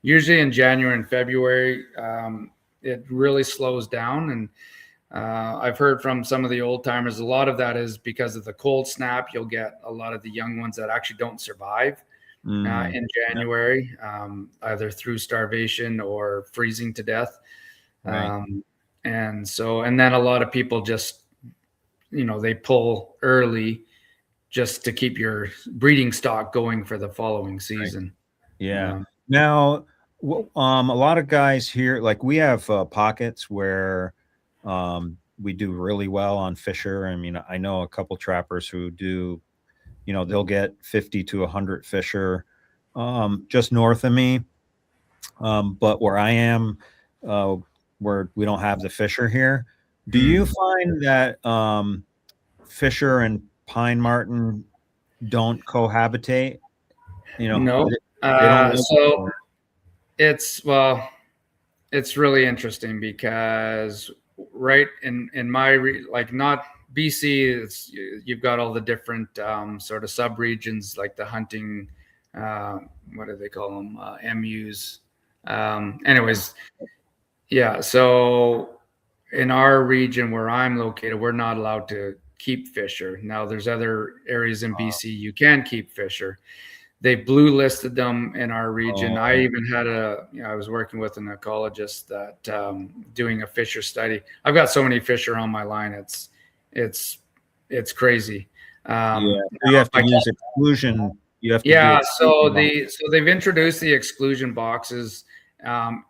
usually in January and February it really slows down. And I've heard from some of the old timers, a lot of that is because of the cold snap. You'll get a lot of the young ones that actually don't survive in January, either through starvation or freezing to death. Right. And then a lot of people just, they pull early just to keep your breeding stock going for the following season. Right. Yeah. Now, a lot of guys here, like, we have pockets where we do really well on fisher. I mean, I know a couple trappers who do, they'll get 50 to 100 fisher just north of me. But where I am, where we don't have the fisher here, do you find that fisher and pine marten don't cohabitate? No. So it's really interesting because right in my not BC, you've got all the different sort of sub-regions, like the hunting, what do they call them? MUs. Anyways, yeah. So in our region where I'm located, we're not allowed to keep fisher. Now there's other areas in BC you can keep fisher. They blue listed them in our region. I even had I was working with an ecologist that doing a fisher study. I've got so many fisher on my line. It's crazy. You have to use exclusion. You have to. Yeah. So they've introduced the exclusion boxes, and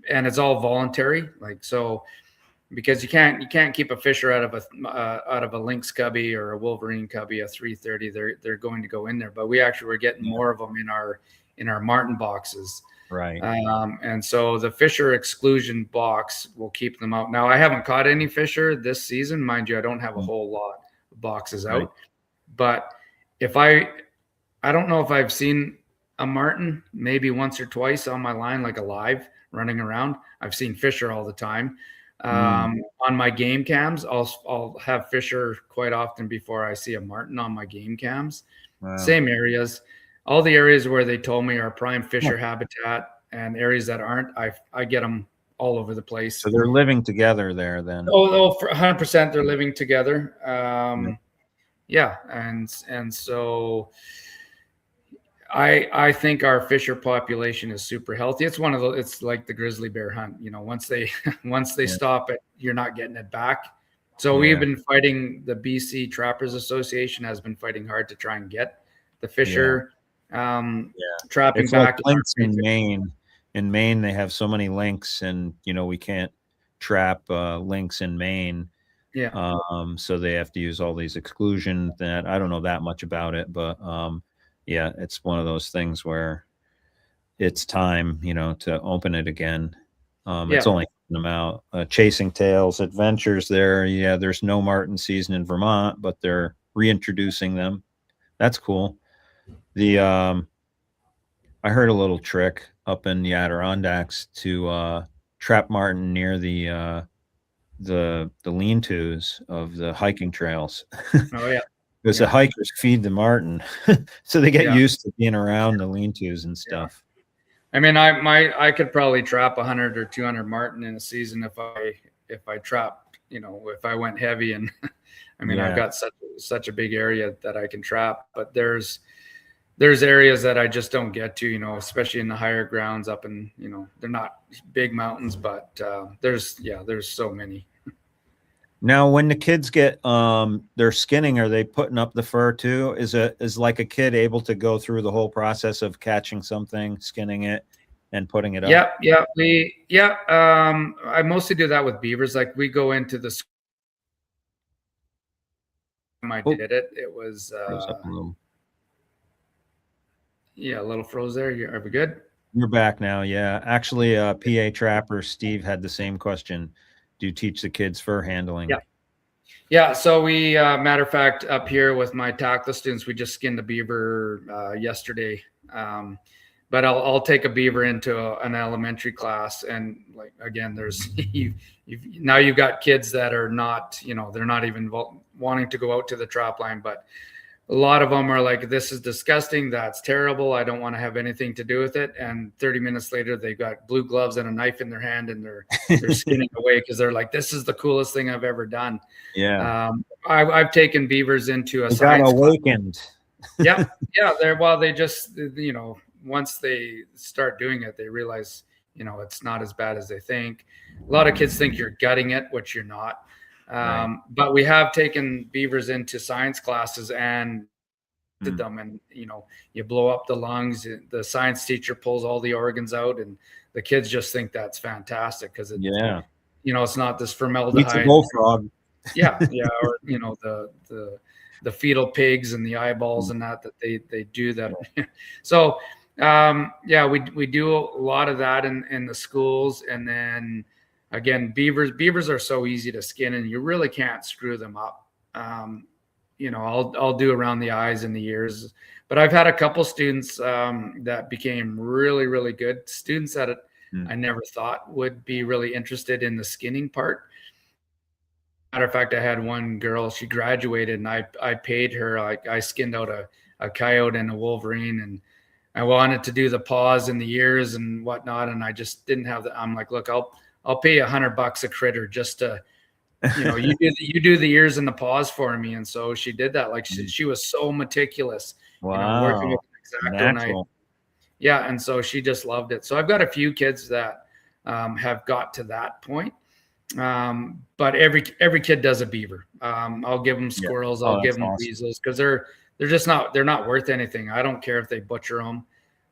it's all voluntary. Because you can't keep a fisher out of a lynx cubby or a wolverine cubby, a 330. They're going to go in there, but we actually were getting more of them in our marten boxes. Right. And so the fisher exclusion box will keep them out. Now, I haven't caught any fisher this season, mind you. I don't have a whole lot of boxes out, but if I don't know if I've seen a martin maybe once or twice on my line, like alive running around. I've seen Fisher all the time. Mm, On my game cams, I'll have Fisher quite often before I see a martin on my game cams. wow. Same areas, all the areas where they told me are prime Huh. Fisher habitat, and areas that aren't, I get them all over the place. So they're living together there then. Oh, for 100%, they're living together. Yeah. Yeah, and so I think our Fisher population is super healthy. It's one of the it's like the grizzly bear hunt. Once they once they Yeah. stop it, you're not getting it back. So we've Yeah. been fighting. The BC Trappers Association has been fighting hard to try and get the Yeah. Fisher Yeah. trapping It's like back in our lynx in region. Maine. In Maine, they have so many lynx, and we can't trap lynx in Maine. Yeah, So they have to use all these exclusions. That I don't know that much about it, but yeah, it's one of those things where it's time, to open it again. It's yeah, only them out. Chasing Tails Adventures there. Yeah, there's no martin season in Vermont, but they're reintroducing them. That's cool. The I heard a little trick up in the Adirondacks to trap martin near the lean-tos of the hiking trails. oh yeah, Because the yeah, hikers feed the martin, so they get yeah, used to being around the lean-tos and yeah. stuff. I mean, I could probably trap 100 or 200 martin in a season if I trapped, if I went heavy. And I mean, I've Yeah, got such a big area that I can trap, but there's areas that I just don't get to, especially in the higher grounds up in, they're not big mountains, but there's so many. now when the kids get they're skinning, are they putting up the fur too? Is like a kid able to go through the whole process of catching something, skinning it, and putting it up? Yeah, I mostly do that with beavers. Like we go into the time I Oh, did it. It was froze up a little. yeah, a little froze there. Are we good? You're back now. Yeah, actually, PA Trapper Steve had the same question. Do you teach the kids fur handling? Yeah. Yeah, so we, matter of fact, up here with my tackle students, we just skinned a beaver yesterday. But I'll take a beaver into an elementary class, and like again, there's now you've got kids that are not, they're not even wanting to go out to the trap line, but a lot of them are like, this is disgusting, that's terrible, I don't want to have anything to do with it. And 30 minutes later they got blue gloves and a knife in their hand, and they're skinning away because they're like, this is the coolest thing I've ever done. Yeah, I've taken beavers into a they got science class. awakened. Yeah, yeah, they just, once they start doing it, they realize, it's not as bad as they think. A lot of kids think you're gutting it, which you're not. Right. But we have taken beavers into science classes and did them, and you blow up the lungs. The science teacher pulls all the organs out, and the kids just think that's fantastic because Yeah. it's not this Eats a formaldehyde. bullfrog. Yeah, or the fetal pigs and the eyeballs and that they do that. So yeah, we do a lot of that in the schools. And then again, beavers are so easy to skin, and you really can't screw them up. I'll do around the eyes and the ears, but I've had a couple students that became really, really good students that I never thought would be really interested in the skinning part. Matter of fact, I had one girl, she graduated, and I paid her, I skinned out a coyote and a wolverine, and I wanted to do the paws and the ears and whatnot. And I just didn't have I'm like, look, I'll pay you $100 a critter just to, you do the ears and the paws for me. And so she did that. Like she was so meticulous, working Wow. with an X-Acto knife. Natural. Yeah. And so she just loved it. So I've got a few kids that have got to that point. But every kid does a beaver. I'll give them squirrels. Oh, I'll give that's them awesome. weasels because they're not worth anything. I don't care if they butcher them.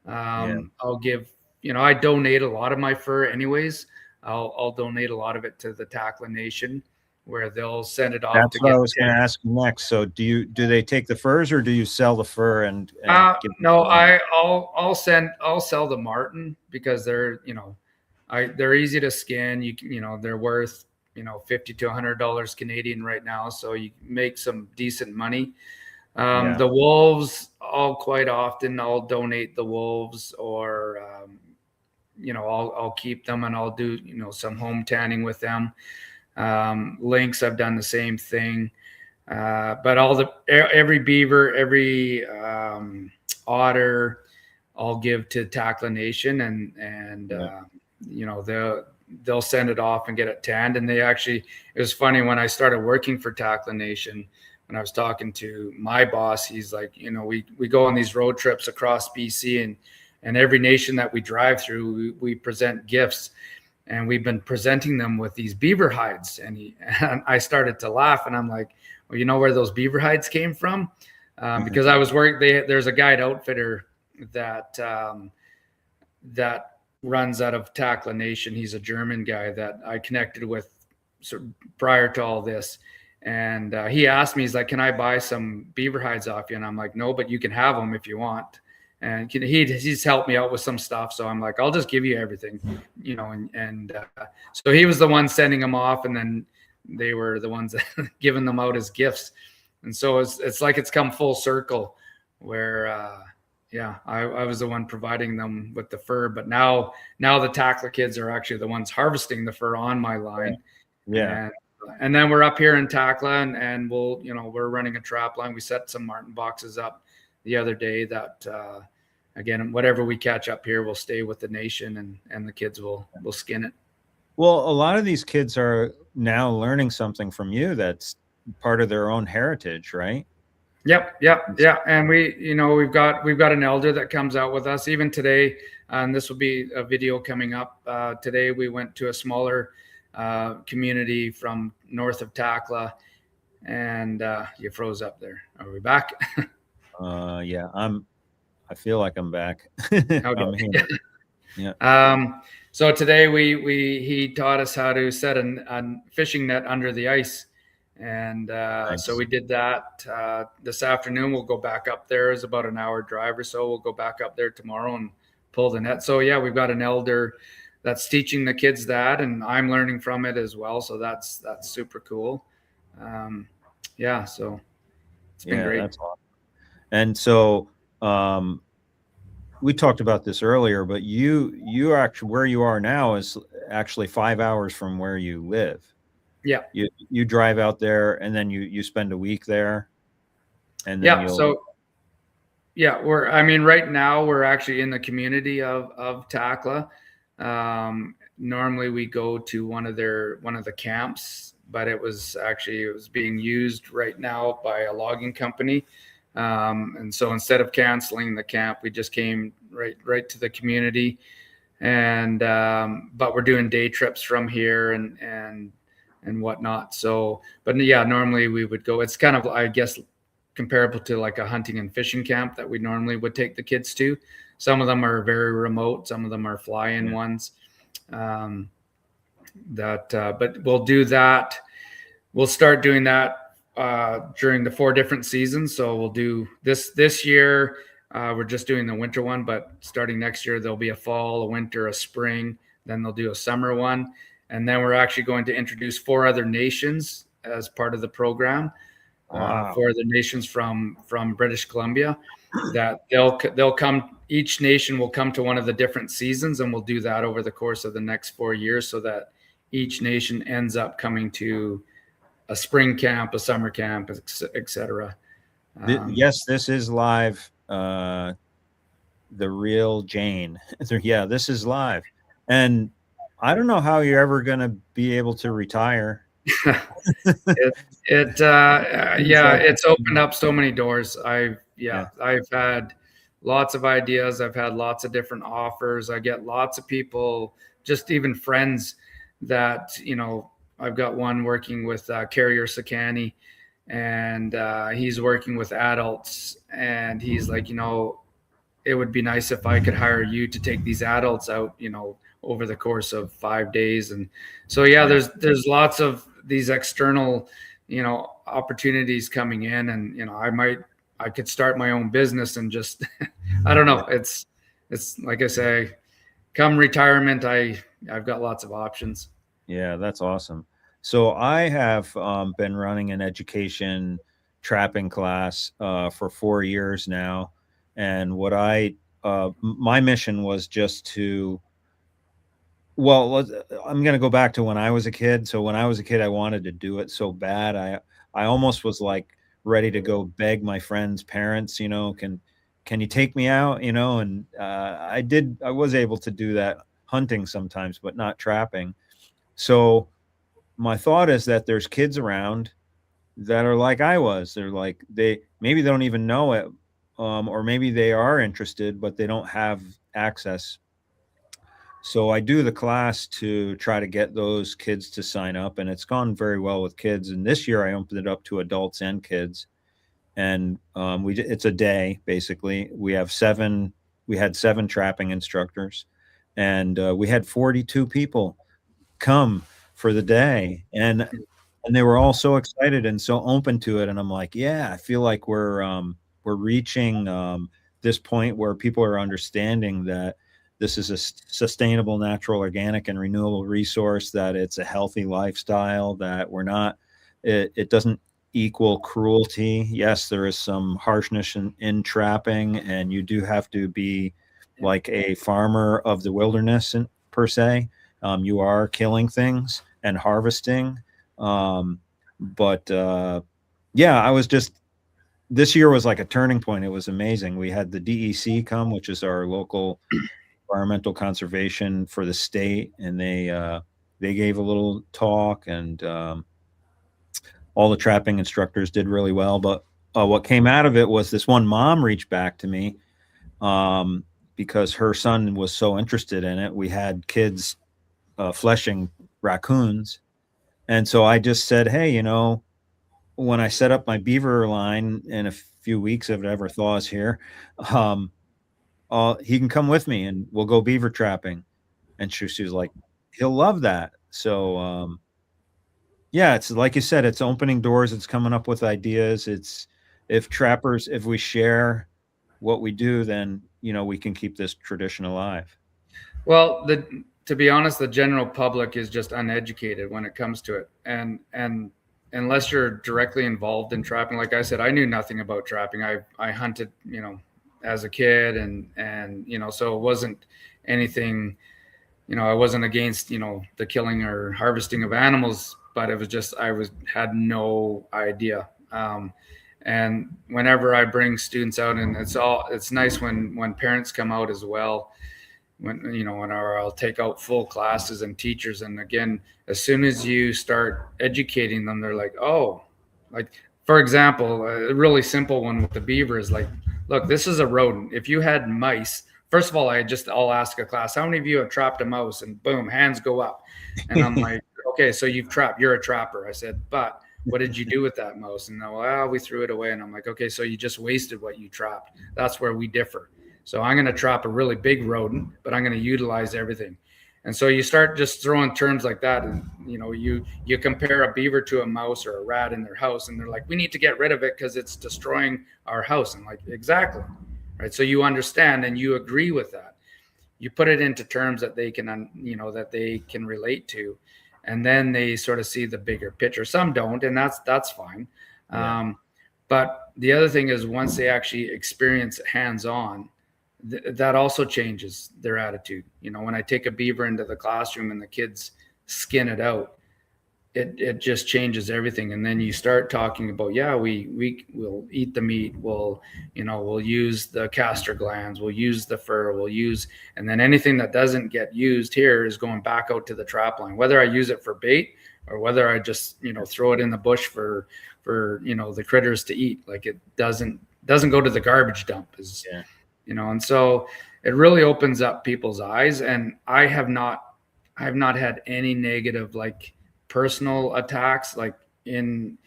I'll give, I donate a lot of my fur anyways. I'll donate a lot of it to the Tackling Nation, where they'll send it off. That's what I was going to ask next. So do they take the furs, or do you sell the fur and give no, I'll sell the marten because they're, they're easy to skin. They're worth, $50 to $100 Canadian right now. So you make some decent money. Yeah. The wolves, I'll quite often I'll donate the wolves, or I'll keep them and I'll do some home tanning with them. Lynx, I've done the same thing. But every beaver, every otter, I'll give to Tackla Nation, and Yeah. they'll send it off and get it tanned. And it was funny when I started working for Tackla Nation. When I was talking to my boss, he's like, we go on these road trips across BC, and every nation that we drive through, we present gifts, and we've been presenting them with these beaver hides. And I started to laugh, and I'm like, well, you know where those beaver hides came from? Because I was there's a guide outfitter that that runs out of Tackla Nation. He's a German guy that I connected with prior to all this. And he asked me, he's like, can I buy some beaver hides off you? And I'm like, no, but you can have them if you want. And he's helped me out with some stuff. So I'm like, I'll just give you everything, so he was the one sending them off. And then they were the ones that giving them out as gifts. And so it's like it's come full circle where, I was the one providing them with the fur, but now the Tackla kids are actually the ones harvesting the fur on my line. Yeah. And then we're up here in Tackla, and we're running a trap line. We set some marten boxes up the other day that, again, whatever we catch up here will stay with the nation, and the kids will skin it. Well, a lot of these kids are now learning something from you that's part of their own heritage, right? Yep. And we've got an elder that comes out with us even today. And this will be a video coming up. Today we went to a smaller community from north of Tackla, and you froze up there. Are we back? Yeah, I feel like I'm back. I'm here. Yeah. So today he taught us how to set a fishing net under the ice. And Nice. So we did that this afternoon. We'll go back up there. It's about an hour drive or so. We'll go back up there tomorrow and pull the net. So yeah, we've got an elder that's teaching the kids that, and I'm learning from it as well. So that's super cool. So it's been great. That's awesome. And so we talked about this earlier, but you actually, where you are now is actually 5 hours from where you live. Yeah. You drive out there, and then you spend a week there, and then right now we're actually in the community of Tackla. Normally we go to one of the camps, but it was being used right now by a logging company. And so instead of canceling the camp, we just came right to the community, and but we're doing day trips from here and whatnot. So, but yeah, normally we would go. It's kind of, I guess, comparable to like a hunting and fishing camp that we normally would take the kids to. Some of them are very remote. Some of them are fly-in ones. But we'll do that. We'll start doing that during the 4 different seasons. So we'll do this year. We're just doing the winter one, but starting next year, there'll be a fall, a winter, a spring. Then they'll do a summer one. And then we're actually going to introduce 4 other nations as part of the program. Wow. 4 other nations from British Columbia, that they'll come. Each nation will come to one of the different seasons, and we'll do that over the course of the next 4 years, so that each nation ends up coming to a spring camp, a summer camp, etc. Yes, this is live. The real Jane. Yeah, this is live, and I don't know how you're ever going to be able to retire. It's opened up so many doors. I've had lots of ideas. I've had lots of different offers. I get lots of people, just even friends that, I've got one working with Carrier Sakani, and he's working with adults, and he's like, it would be nice if I could hire you to take these adults out, over the course of 5 days. And so, there's lots of these external, opportunities coming in, and, I could start my own business and just, I don't know. It's like I say, come retirement, I've got lots of options. Yeah, that's awesome. So I have been running an education trapping class for 4 years now. And my mission was just to, well, I'm going to go back to when I was a kid. So when I was a kid, I wanted to do it so bad. I almost was like ready to go beg my friends' parents, can you take me out, and I was able to do that hunting sometimes, but not trapping. So my thought is that there's kids around that are like I was. They're like, they maybe they don't even know it, or maybe they are interested, but they don't have access. So I do the class to try to get those kids to sign up, and it's gone very well with kids. And this year I opened it up to adults and kids, and it's a day basically. We had 7 trapping instructors, and we had 42 people come for the day, and they were all so excited and so open to it. And I'm like, yeah, I feel like we're reaching this point where people are understanding that this is a sustainable, natural, organic, and renewable resource, that it's a healthy lifestyle, that it doesn't equal cruelty. Yes, there is some harshness in trapping, and you do have to be like a farmer of the wilderness per se. You are killing things and harvesting. But yeah, this year was like a turning point. It was amazing. We had the DEC come, which is our local environmental conservation for the state, and they gave a little talk, and all the trapping instructors did really well. But what came out of it was this one mom reached back to me, because her son was so interested in it. We had kids fleshing raccoons. And so I just said, hey, when I set up my beaver line in a few weeks, if it ever thaws here, he can come with me and we'll go beaver trapping. And she was like, he'll love that. So, yeah, it's like you said, it's opening doors. It's coming up with ideas. If we share what we do, then, we can keep this tradition alive. Well, to be honest, the general public is just uneducated when it comes to it, and unless you're directly involved in trapping, like I said, I knew nothing about trapping. I hunted, as a kid, and so it wasn't anything. I wasn't against the killing or harvesting of animals, but it was just had no idea. And whenever I bring students out, and it's nice when parents come out as well, I'll take out full classes and teachers. And again, as soon as you start educating them, they're like, oh, like, for example, a really simple one with the beaver is like, look, this is a rodent. If you had mice, first of all, I'll ask a class, how many of you have trapped a mouse? And boom, hands go up. And I'm like, okay, so you're a trapper. I said, but what did you do with that mouse? And well, we threw it away. And I'm like, okay, so you just wasted what you trapped. That's where we differ. So I'm going to trap a really big rodent, but I'm going to utilize everything. And so you start just throwing terms like that, and you compare a beaver to a mouse or a rat in their house, and they're like, we need to get rid of it because it's destroying our house. And like, exactly, right? So you understand and you agree with that. You put it into terms that they can, that they can relate to, and then they sort of see the bigger picture. Some don't, and that's fine. Yeah. But the other thing is, once they actually experience hands-on, that also changes their attitude. When I take a beaver into the classroom and the kids skin it out, it just changes everything. And then you start talking about, yeah, we'll eat the meat. We'll use the castor glands. We'll use the fur. And then anything that doesn't get used here is going back out to the trap line, whether I use it for bait or whether I just, throw it in the bush for the critters to eat. Like, it doesn't go to the garbage dump and so it really opens up people's eyes. And I have not had any negative, like, personal attacks, like in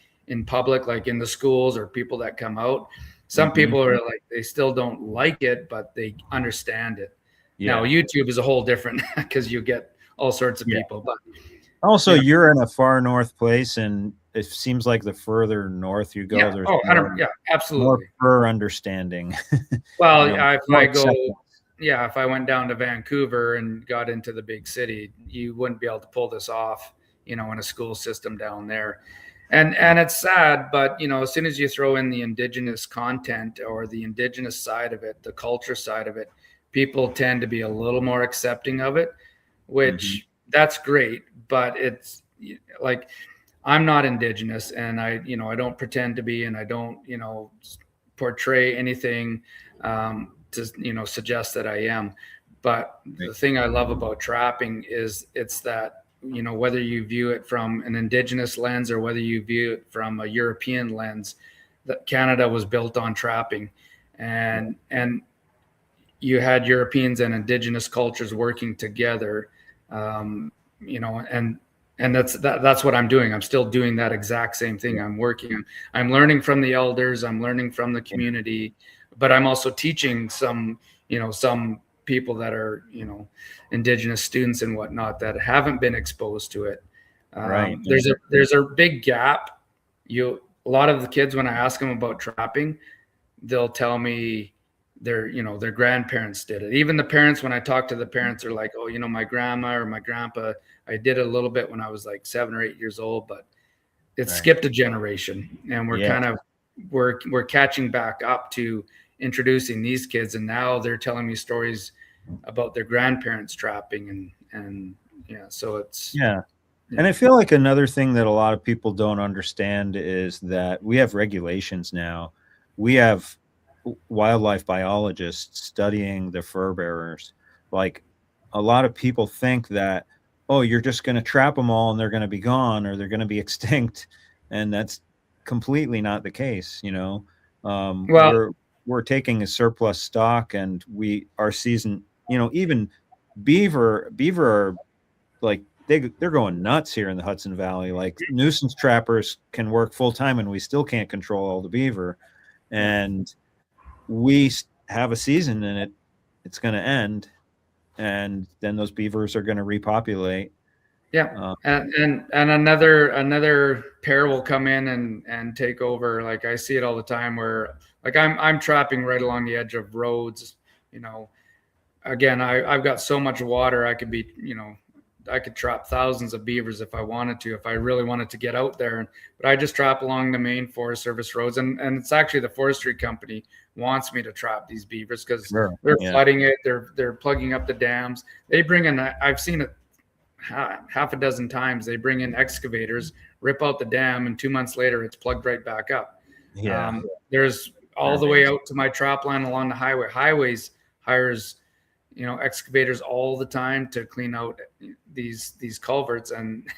public, like in the schools or people that come out. Some people are like, they still don't like it, but they understand it. Yeah. Now YouTube is a whole different, because you get all sorts of people. But also, you're in a far north place, and it seems like the further north you go, there's absolutely more understanding. Well, if I went down to Vancouver and got into the big city, you wouldn't be able to pull this off, in a school system down there. And it's sad, but as soon as you throw in the indigenous content or the indigenous side of it, the culture side of it, people tend to be a little more accepting of it, Mm-hmm. which that's great. But it's like, I'm not indigenous, and I don't pretend to be, and I don't, portray anything to, suggest that I am. But Right. the thing I love about trapping is it's that, whether you view it from an indigenous lens or whether you view it from a European lens, that Canada was built on trapping, and you had Europeans and indigenous cultures working together, and that's what I'm doing. I'm still doing that exact same thing. Yeah. I'm learning from the elders, I'm learning from the Yeah. community, but I'm also teaching some people that are, indigenous students and whatnot that haven't been exposed to it. Right. There's a big gap. A lot of the kids, when I ask them about trapping, they'll tell me their grandparents did it. Even the parents, when I talk to the parents, are like, oh, my grandma or my grandpa, I did it a little bit when I was like 7 or 8 years old, but it Right. skipped a generation, and we're Yeah. kind of we're catching back up to introducing these kids, and now they're telling me stories about their grandparents trapping, and yeah, so it's Yeah. yeah. And I feel like another thing that a lot of people don't understand is that we have regulations now. We have wildlife biologists studying the fur bearers. Like, a lot of people think that, oh, you're just going to trap them all and they're going to be gone or they're going to be extinct, and that's completely not the case. Well, We're taking a surplus stock, and our season. Even beaver are like they're going nuts here in the Hudson Valley. Like, nuisance trappers can work full time, and we still can't control all the beaver. yeah. And we have a season, and it's going to end, and then those beavers are going to repopulate. Yeah, Uh, and another pair will come in and take over. Like, I see it all the time where, like, I'm trapping right along the edge of roads. You know, Again, I've got so much water. I could trap thousands of beavers if I wanted to, if I really wanted to get out there. But I just trap along the main Forest Service roads, and it's actually the forestry company wants me to trap these beavers because sure. they're Yeah. flooding it. They're plugging up the dams. They bring in. I've seen it half a dozen times. They bring in excavators, rip out the dam, and 2 months later, it's plugged right back up. Yeah. There's all the way out to my trap line along the highway. Highways hires excavators all the time to clean out these culverts, and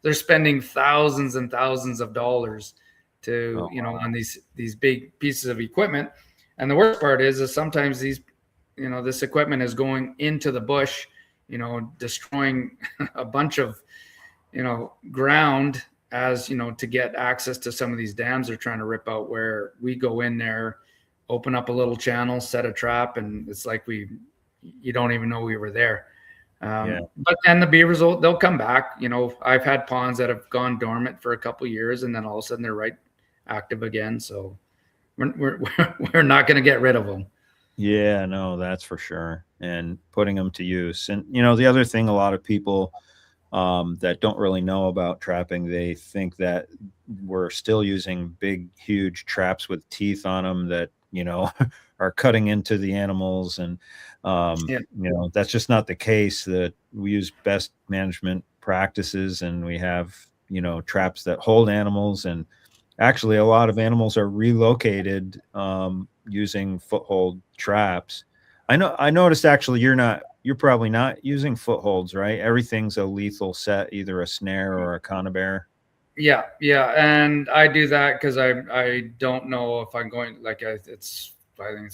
they're spending thousands and thousands of dollars to on these big pieces of equipment. And the worst part is sometimes this equipment is going into the bush, destroying a bunch of ground, as to get access to some of these dams they're trying to rip out, where we go in there, open up a little channel, set a trap, and it's like you don't even know we were there. Yeah. But then the beavers they'll come back. I've had ponds that have gone dormant for a couple of years, and then all of a sudden they're right active again. So we're not going to get rid of them. Yeah, no, that's for sure. And putting them to use. And the other thing, a lot of people that don't really know about trapping, they think that we're still using big, huge traps with teeth on them that are cutting into the animals, and Yeah. that's just not the case. That we use best management practices, and we have traps that hold animals, and actually a lot of animals are relocated using foothold traps. I noticed, actually, you're probably not using footholds, right? Everything's a lethal set, either a snare or a conibear. Yeah, and I do that because I don't know if I'm going, like, I think it's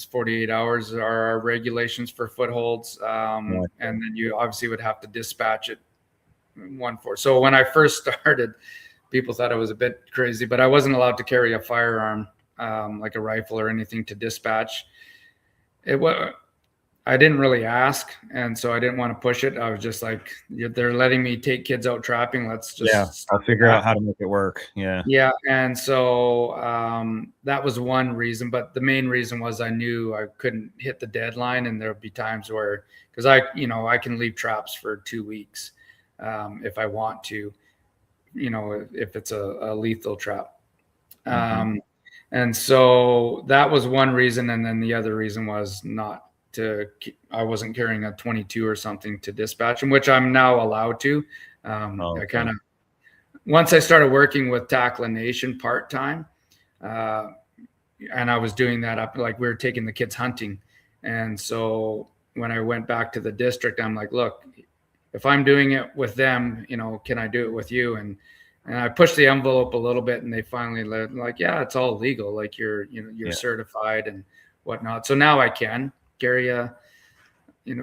48 hours are our regulations for footholds, Yeah. and then you obviously would have to dispatch it 1/4. So when I first started, people thought it was a bit crazy, but I wasn't allowed to carry a firearm, like a rifle or anything, to dispatch. I didn't really ask, and so I didn't want to push it. I was just like, they're letting me take kids out trapping. Let's just I'll figure out how to make it work. Yeah. yeah. And so that was one reason, but the main reason was I knew I couldn't hit the deadline, and there would be times where, because I can leave traps for 2 weeks if I want to. if it's a lethal trap. Mm-hmm. And so that was one reason. And then the other reason was I wasn't carrying a 22 or something to dispatch them, which I'm now allowed to. Oh, I okay. kind of, once I started working with Tackle Nation part-time, uh, and I was doing that up, like we were taking the kids hunting. And so when I went back to the district, I'm like, look, if I'm doing it with them, can I do it with you? And I pushed the envelope a little bit, and they finally like, yeah, it's all legal. Like you're Yeah. certified and whatnot. So now I can carry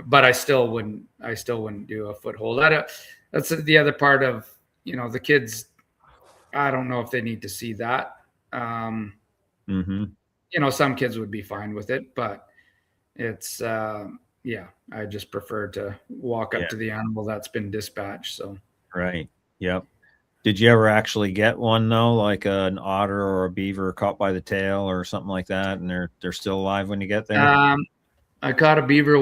but I still wouldn't do a foothold. That's the other part of, the kids. I don't know if they need to see that. Mm-hmm. Some kids would be fine with it, but it's, yeah, I just prefer to walk Yeah. up to the animal that's been dispatched. So, Right. Yep. Did you ever actually get one though, like an otter or a beaver caught by the tail or something like that, and they're still alive when you get there? I caught a beaver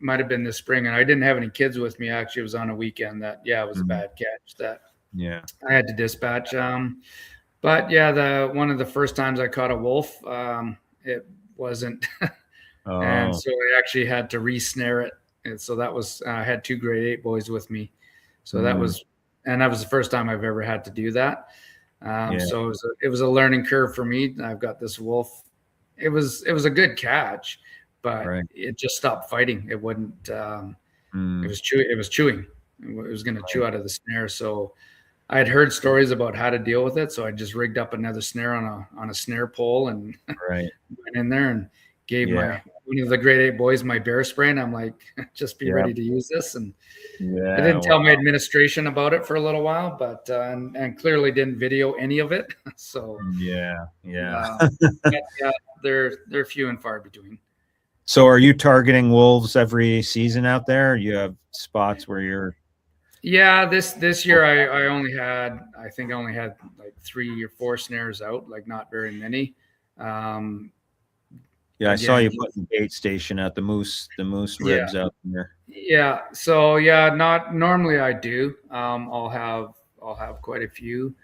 might have been this spring, and I didn't have any kids with me. Actually, it was on a weekend that, yeah, it was a Mhm. bad catch that Yeah. I had to dispatch. But yeah, one of the first times I caught a wolf, it wasn't, and Oh. so I actually had to re-snare it. And so that was, I had 2 grade 8 boys with me, so that Mm. was, and that was the first time I've ever had to do that. Yeah. So it was a learning curve for me. I've got this wolf. It was a good catch, but Right. it just stopped fighting. It wouldn't. It Mm. was chewing. It was chewing. It was going to chew Right. out of the snare. So I had heard stories about how to deal with it. So I just rigged up another snare on a snare pole and Right. went in there and gave Yeah. one of the grade 8 boys my bear spray. And I'm like, just be Yep. ready to use this. And I Yeah. didn't tell my administration about it for a little while, but and clearly didn't video any of it. So Yeah. Yeah. yeah, they're few and far between. So are you targeting wolves every season out there? You have spots where you're Yeah, this year I think I only had like 3 or 4 snares out, like not very many. Um, Yeah, I saw again, you putting bait station at the moose yeah, ribs out there. yeah. So yeah, not normally I do. I'll have quite a few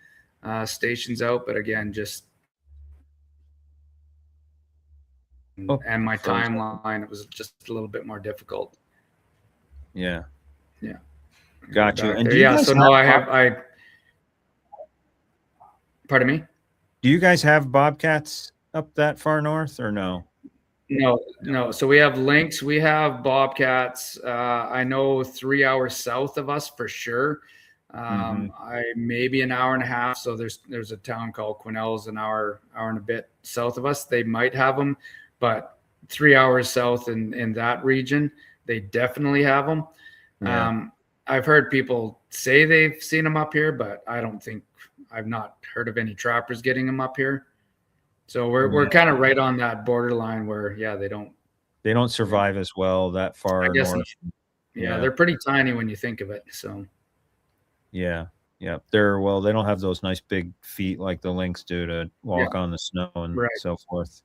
stations out, but again, just Oh, and you my froze up. timeline, it was just a little bit more difficult. Yeah. Yeah, get Got you. back And there. Yeah. So no, pardon me. do you guys have bobcats up that far north or no? No, no. So we have lynx, we have bobcats. I know 3 hours south of us for sure. Mm-hmm. I maybe an hour and a half. So there's a town called Quesnel's an hour and a bit south of us. They might have them, but 3 hours south in that region, they definitely have them. Yeah. I've heard people say they've seen them up here, but I've not heard of any trappers getting them up here. So we're Yeah. kind of right on that borderline where, yeah, They don't survive as well that I far guess, north. yeah, Yeah. they're pretty tiny when you think of it. So Yeah. Yeah. They don't have those nice big feet like the lynx do to yeah, walk on the snow and right, so forth.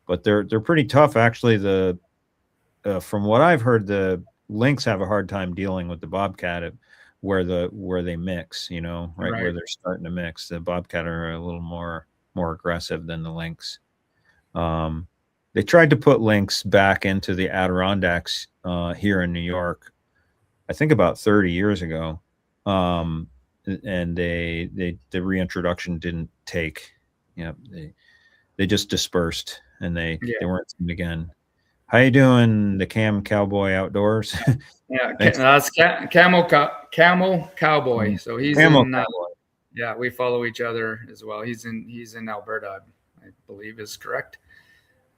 But they're pretty tough actually. From what I've heard, the lynx have a hard time dealing with the bobcat where they mix, right where right, they're starting to mix. The bobcat are a little more aggressive than the lynx. Um, they tried to put lynx back into the Adirondacks here in New York, I think about 30 years ago. Um, and the reintroduction didn't take. They just dispersed and they yeah, weren't seen again. How you doing, the Cam Cowboy Outdoors? yeah. Thanks. That's Camel Cowboy. So he's Camel in. Cowboy. Yeah, we follow each other as well. He's in Alberta, I believe is correct.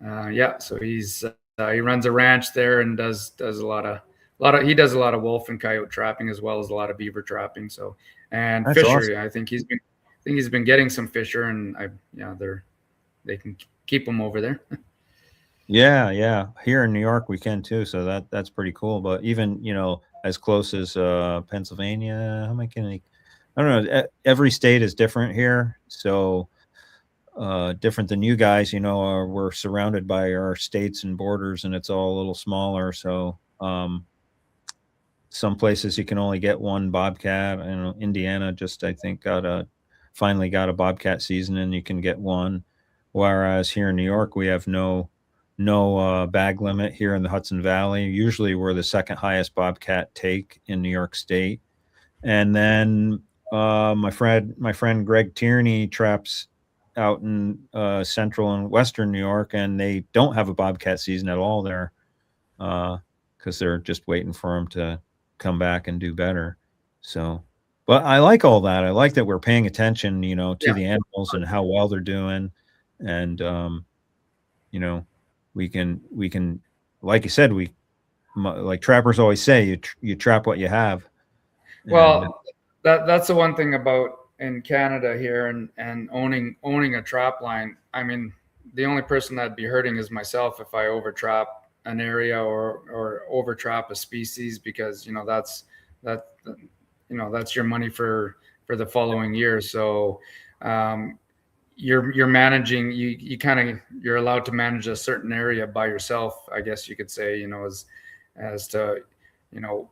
Yeah, so he runs a ranch there and does he does a lot of wolf and coyote trapping as well as a lot of beaver trapping. So and That's fishery, awesome. I think he's been getting some fisher, and they can keep them over there. Yeah, yeah. Here in New York, we can too. So that's pretty cool. But even as close as Pennsylvania, how am I kidding? I don't know. Every state is different here, so different than you guys. We're surrounded by our states and borders, and it's all a little smaller. So some places you can only get one bobcat. I know Indiana just, I think, finally got a bobcat season, and you can get one. Whereas here in New York, we have no bag limit here in the Hudson Valley. Usually, we're the second highest bobcat take in New York State. And then my friend Greg Tierney traps out in central and western New York, and they don't have a bobcat season at all there, because they're just waiting for them to come back and do better. So, but I like all that. I like that we're paying attention, to Yeah. the animals and how well they're doing, and you know, we can, like you said, like trappers always say, you trap what you have, and Well, that's the one thing about in Canada here, and owning a trap line. I mean, the only person that'd be hurting is myself if I overtrap an area or overtrap a species, because that that's your money for the following year. So um, you're managing, you kind of, you're allowed to manage a certain area by yourself, I guess you could say, as to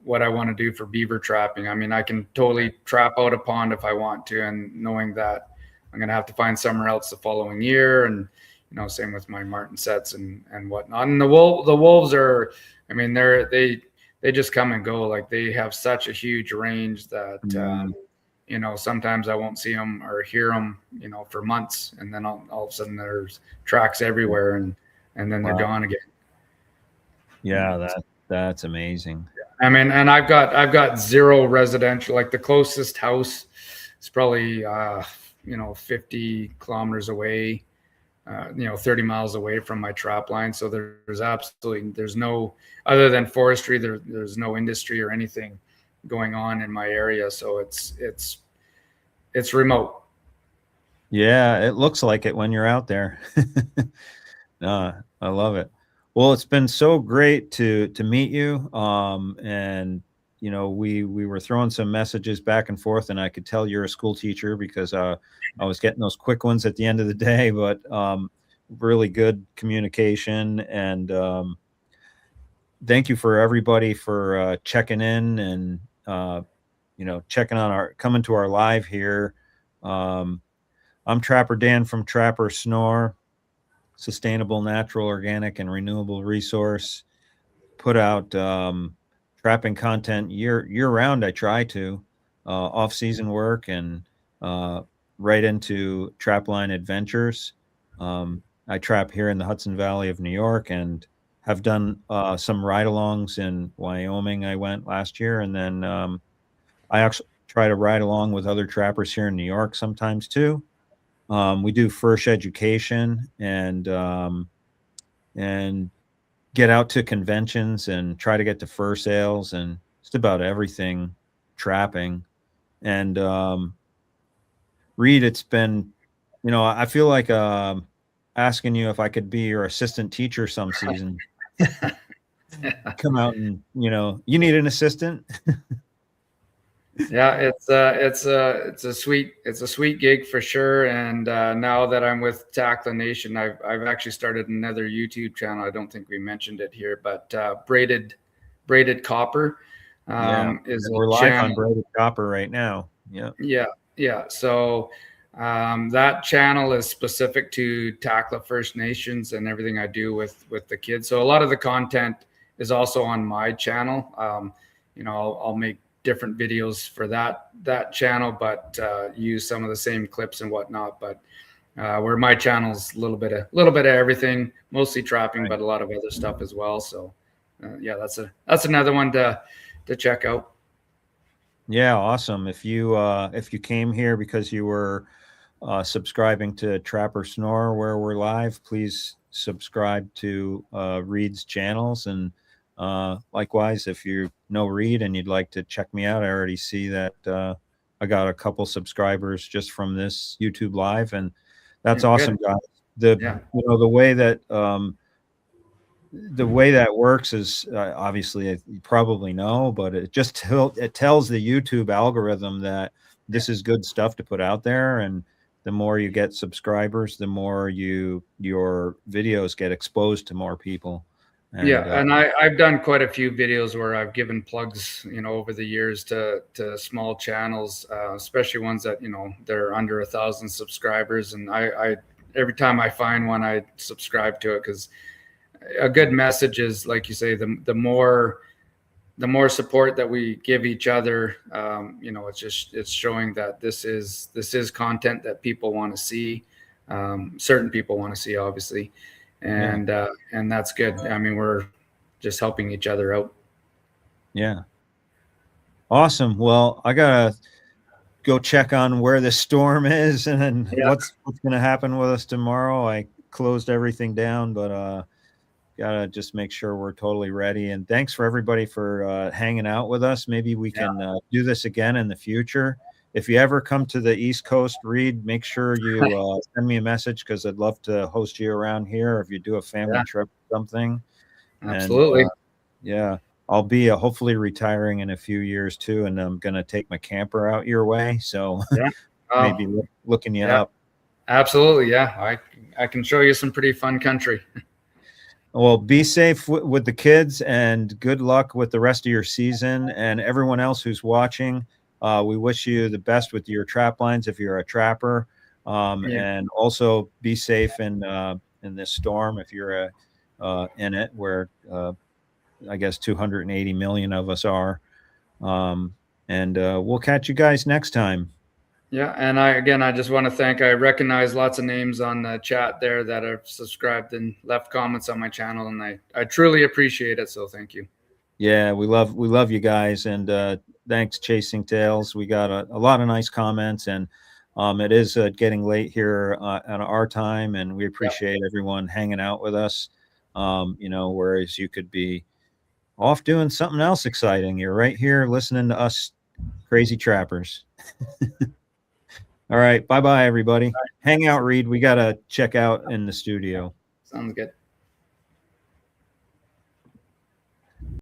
what I want to do for beaver trapping. I mean, I can totally trap out a pond if I want to, and knowing that I'm going to have to find somewhere else the following year. And same with my martin sets and whatnot. And the wolves are, I mean, they just come and go. Like, they have such a huge range that mm, sometimes I won't see them or hear them, for months, and then all of a sudden there's tracks everywhere, and then they're wow, gone again. yeah, that's amazing. I mean, and I've got zero residential. Like, the closest house is probably 50 kilometers away, 30 miles away from my trap line. So there's no, other than forestry, there's no industry or anything going on in my area. So it's remote. Yeah, it looks like it when you're out there. I love it. Well, it's been so great to meet you. And we were throwing some messages back and forth, and I could tell you're a school teacher because I was getting those quick ones at the end of the day. But really good communication, and thank you for everybody for checking in and checking on our coming to our live here. Um, I'm Trapper Dan from Trapper SNORR, sustainable, natural, organic, and renewable resource. Put out trapping content year round. I try to off season work and uh, right into trapline adventures. I trap here in the Hudson Valley of New York and have done some ride-alongs in Wyoming. I went last year, and then I actually try to ride along with other trappers here in New York sometimes too. We do first education and get out to conventions and try to get to fur sales and just about everything trapping. And Reid, it's been, I feel like asking you if I could be your assistant teacher some season. Come out and you need an assistant. Yeah, it's a sweet gig for sure. And now that I'm with Tackle Nation, I've actually started another YouTube channel. I don't think we mentioned it here, but braided copper Yeah, is we're a live on channel. Braided Copper right now. Yeah. Yeah, yeah. So that channel is specific to Tackla First Nations and everything I do with the kids. So a lot of the content is also on my channel. I'll make different videos for that channel, but use some of the same clips and whatnot. But where my channel's a little bit of everything, mostly trapping, Right. but a lot of other stuff as well. So yeah, that's another one to check out. Yeah, awesome. If you came here because you were subscribing to Trapper Snore where we're live, please subscribe to Reid's channels. And likewise, if you know Reid and you'd like to check me out, I already see that I got a couple subscribers just from this YouTube live, and that's Yeah, good. awesome, guys. The Yeah. the way that works is obviously you probably know, but it tells the YouTube algorithm that this is good stuff to put out there, and the more you get subscribers, the more your videos get exposed to more people, And And I've done quite a few videos where I've given plugs, over the years to small channels, especially ones that, they're under 1,000 subscribers. And I every time I find one, I subscribe to it, because a good message is, like you say, the more support that we give each other, it's showing that this is content that people want to see. Certain people want to see, obviously, and that's good. I mean, we're just helping each other out. yeah, awesome. Well, I gotta go check on where the storm is and Yeah, what's going to happen with us tomorrow. I closed everything down, but gotta just make sure we're totally ready. And thanks for everybody for hanging out with us. Maybe we can do this again in the future. If you ever come to the East Coast, Reid, make sure you send me a message, because I'd love to host you around here, or if you do a family trip or something. absolutely. And yeah, I'll be hopefully retiring in a few years too, and I'm gonna take my camper out your way. So Yeah. maybe looking you up. Absolutely. Yeah. I can show you some pretty fun country. Well, be safe with the kids, and good luck with the rest of your season. And everyone else who's watching, we wish you the best with your trap lines if you're a trapper. And also be safe in this storm if you're in it, where I guess 280 million of us are. And we'll catch you guys next time. Yeah, and I just want to I recognize lots of names on the chat there that have subscribed and left comments on my channel, and I truly appreciate it. So thank you. Yeah, we love you guys, and thanks, Chasing Tails. We got a lot of nice comments, and it is getting late here at our time, and we appreciate everyone hanging out with us. Whereas you could be off doing something else exciting, you're right here listening to us crazy trappers. All right, bye everybody. Hang out, Reid. We gotta check out in the studio. Sounds good.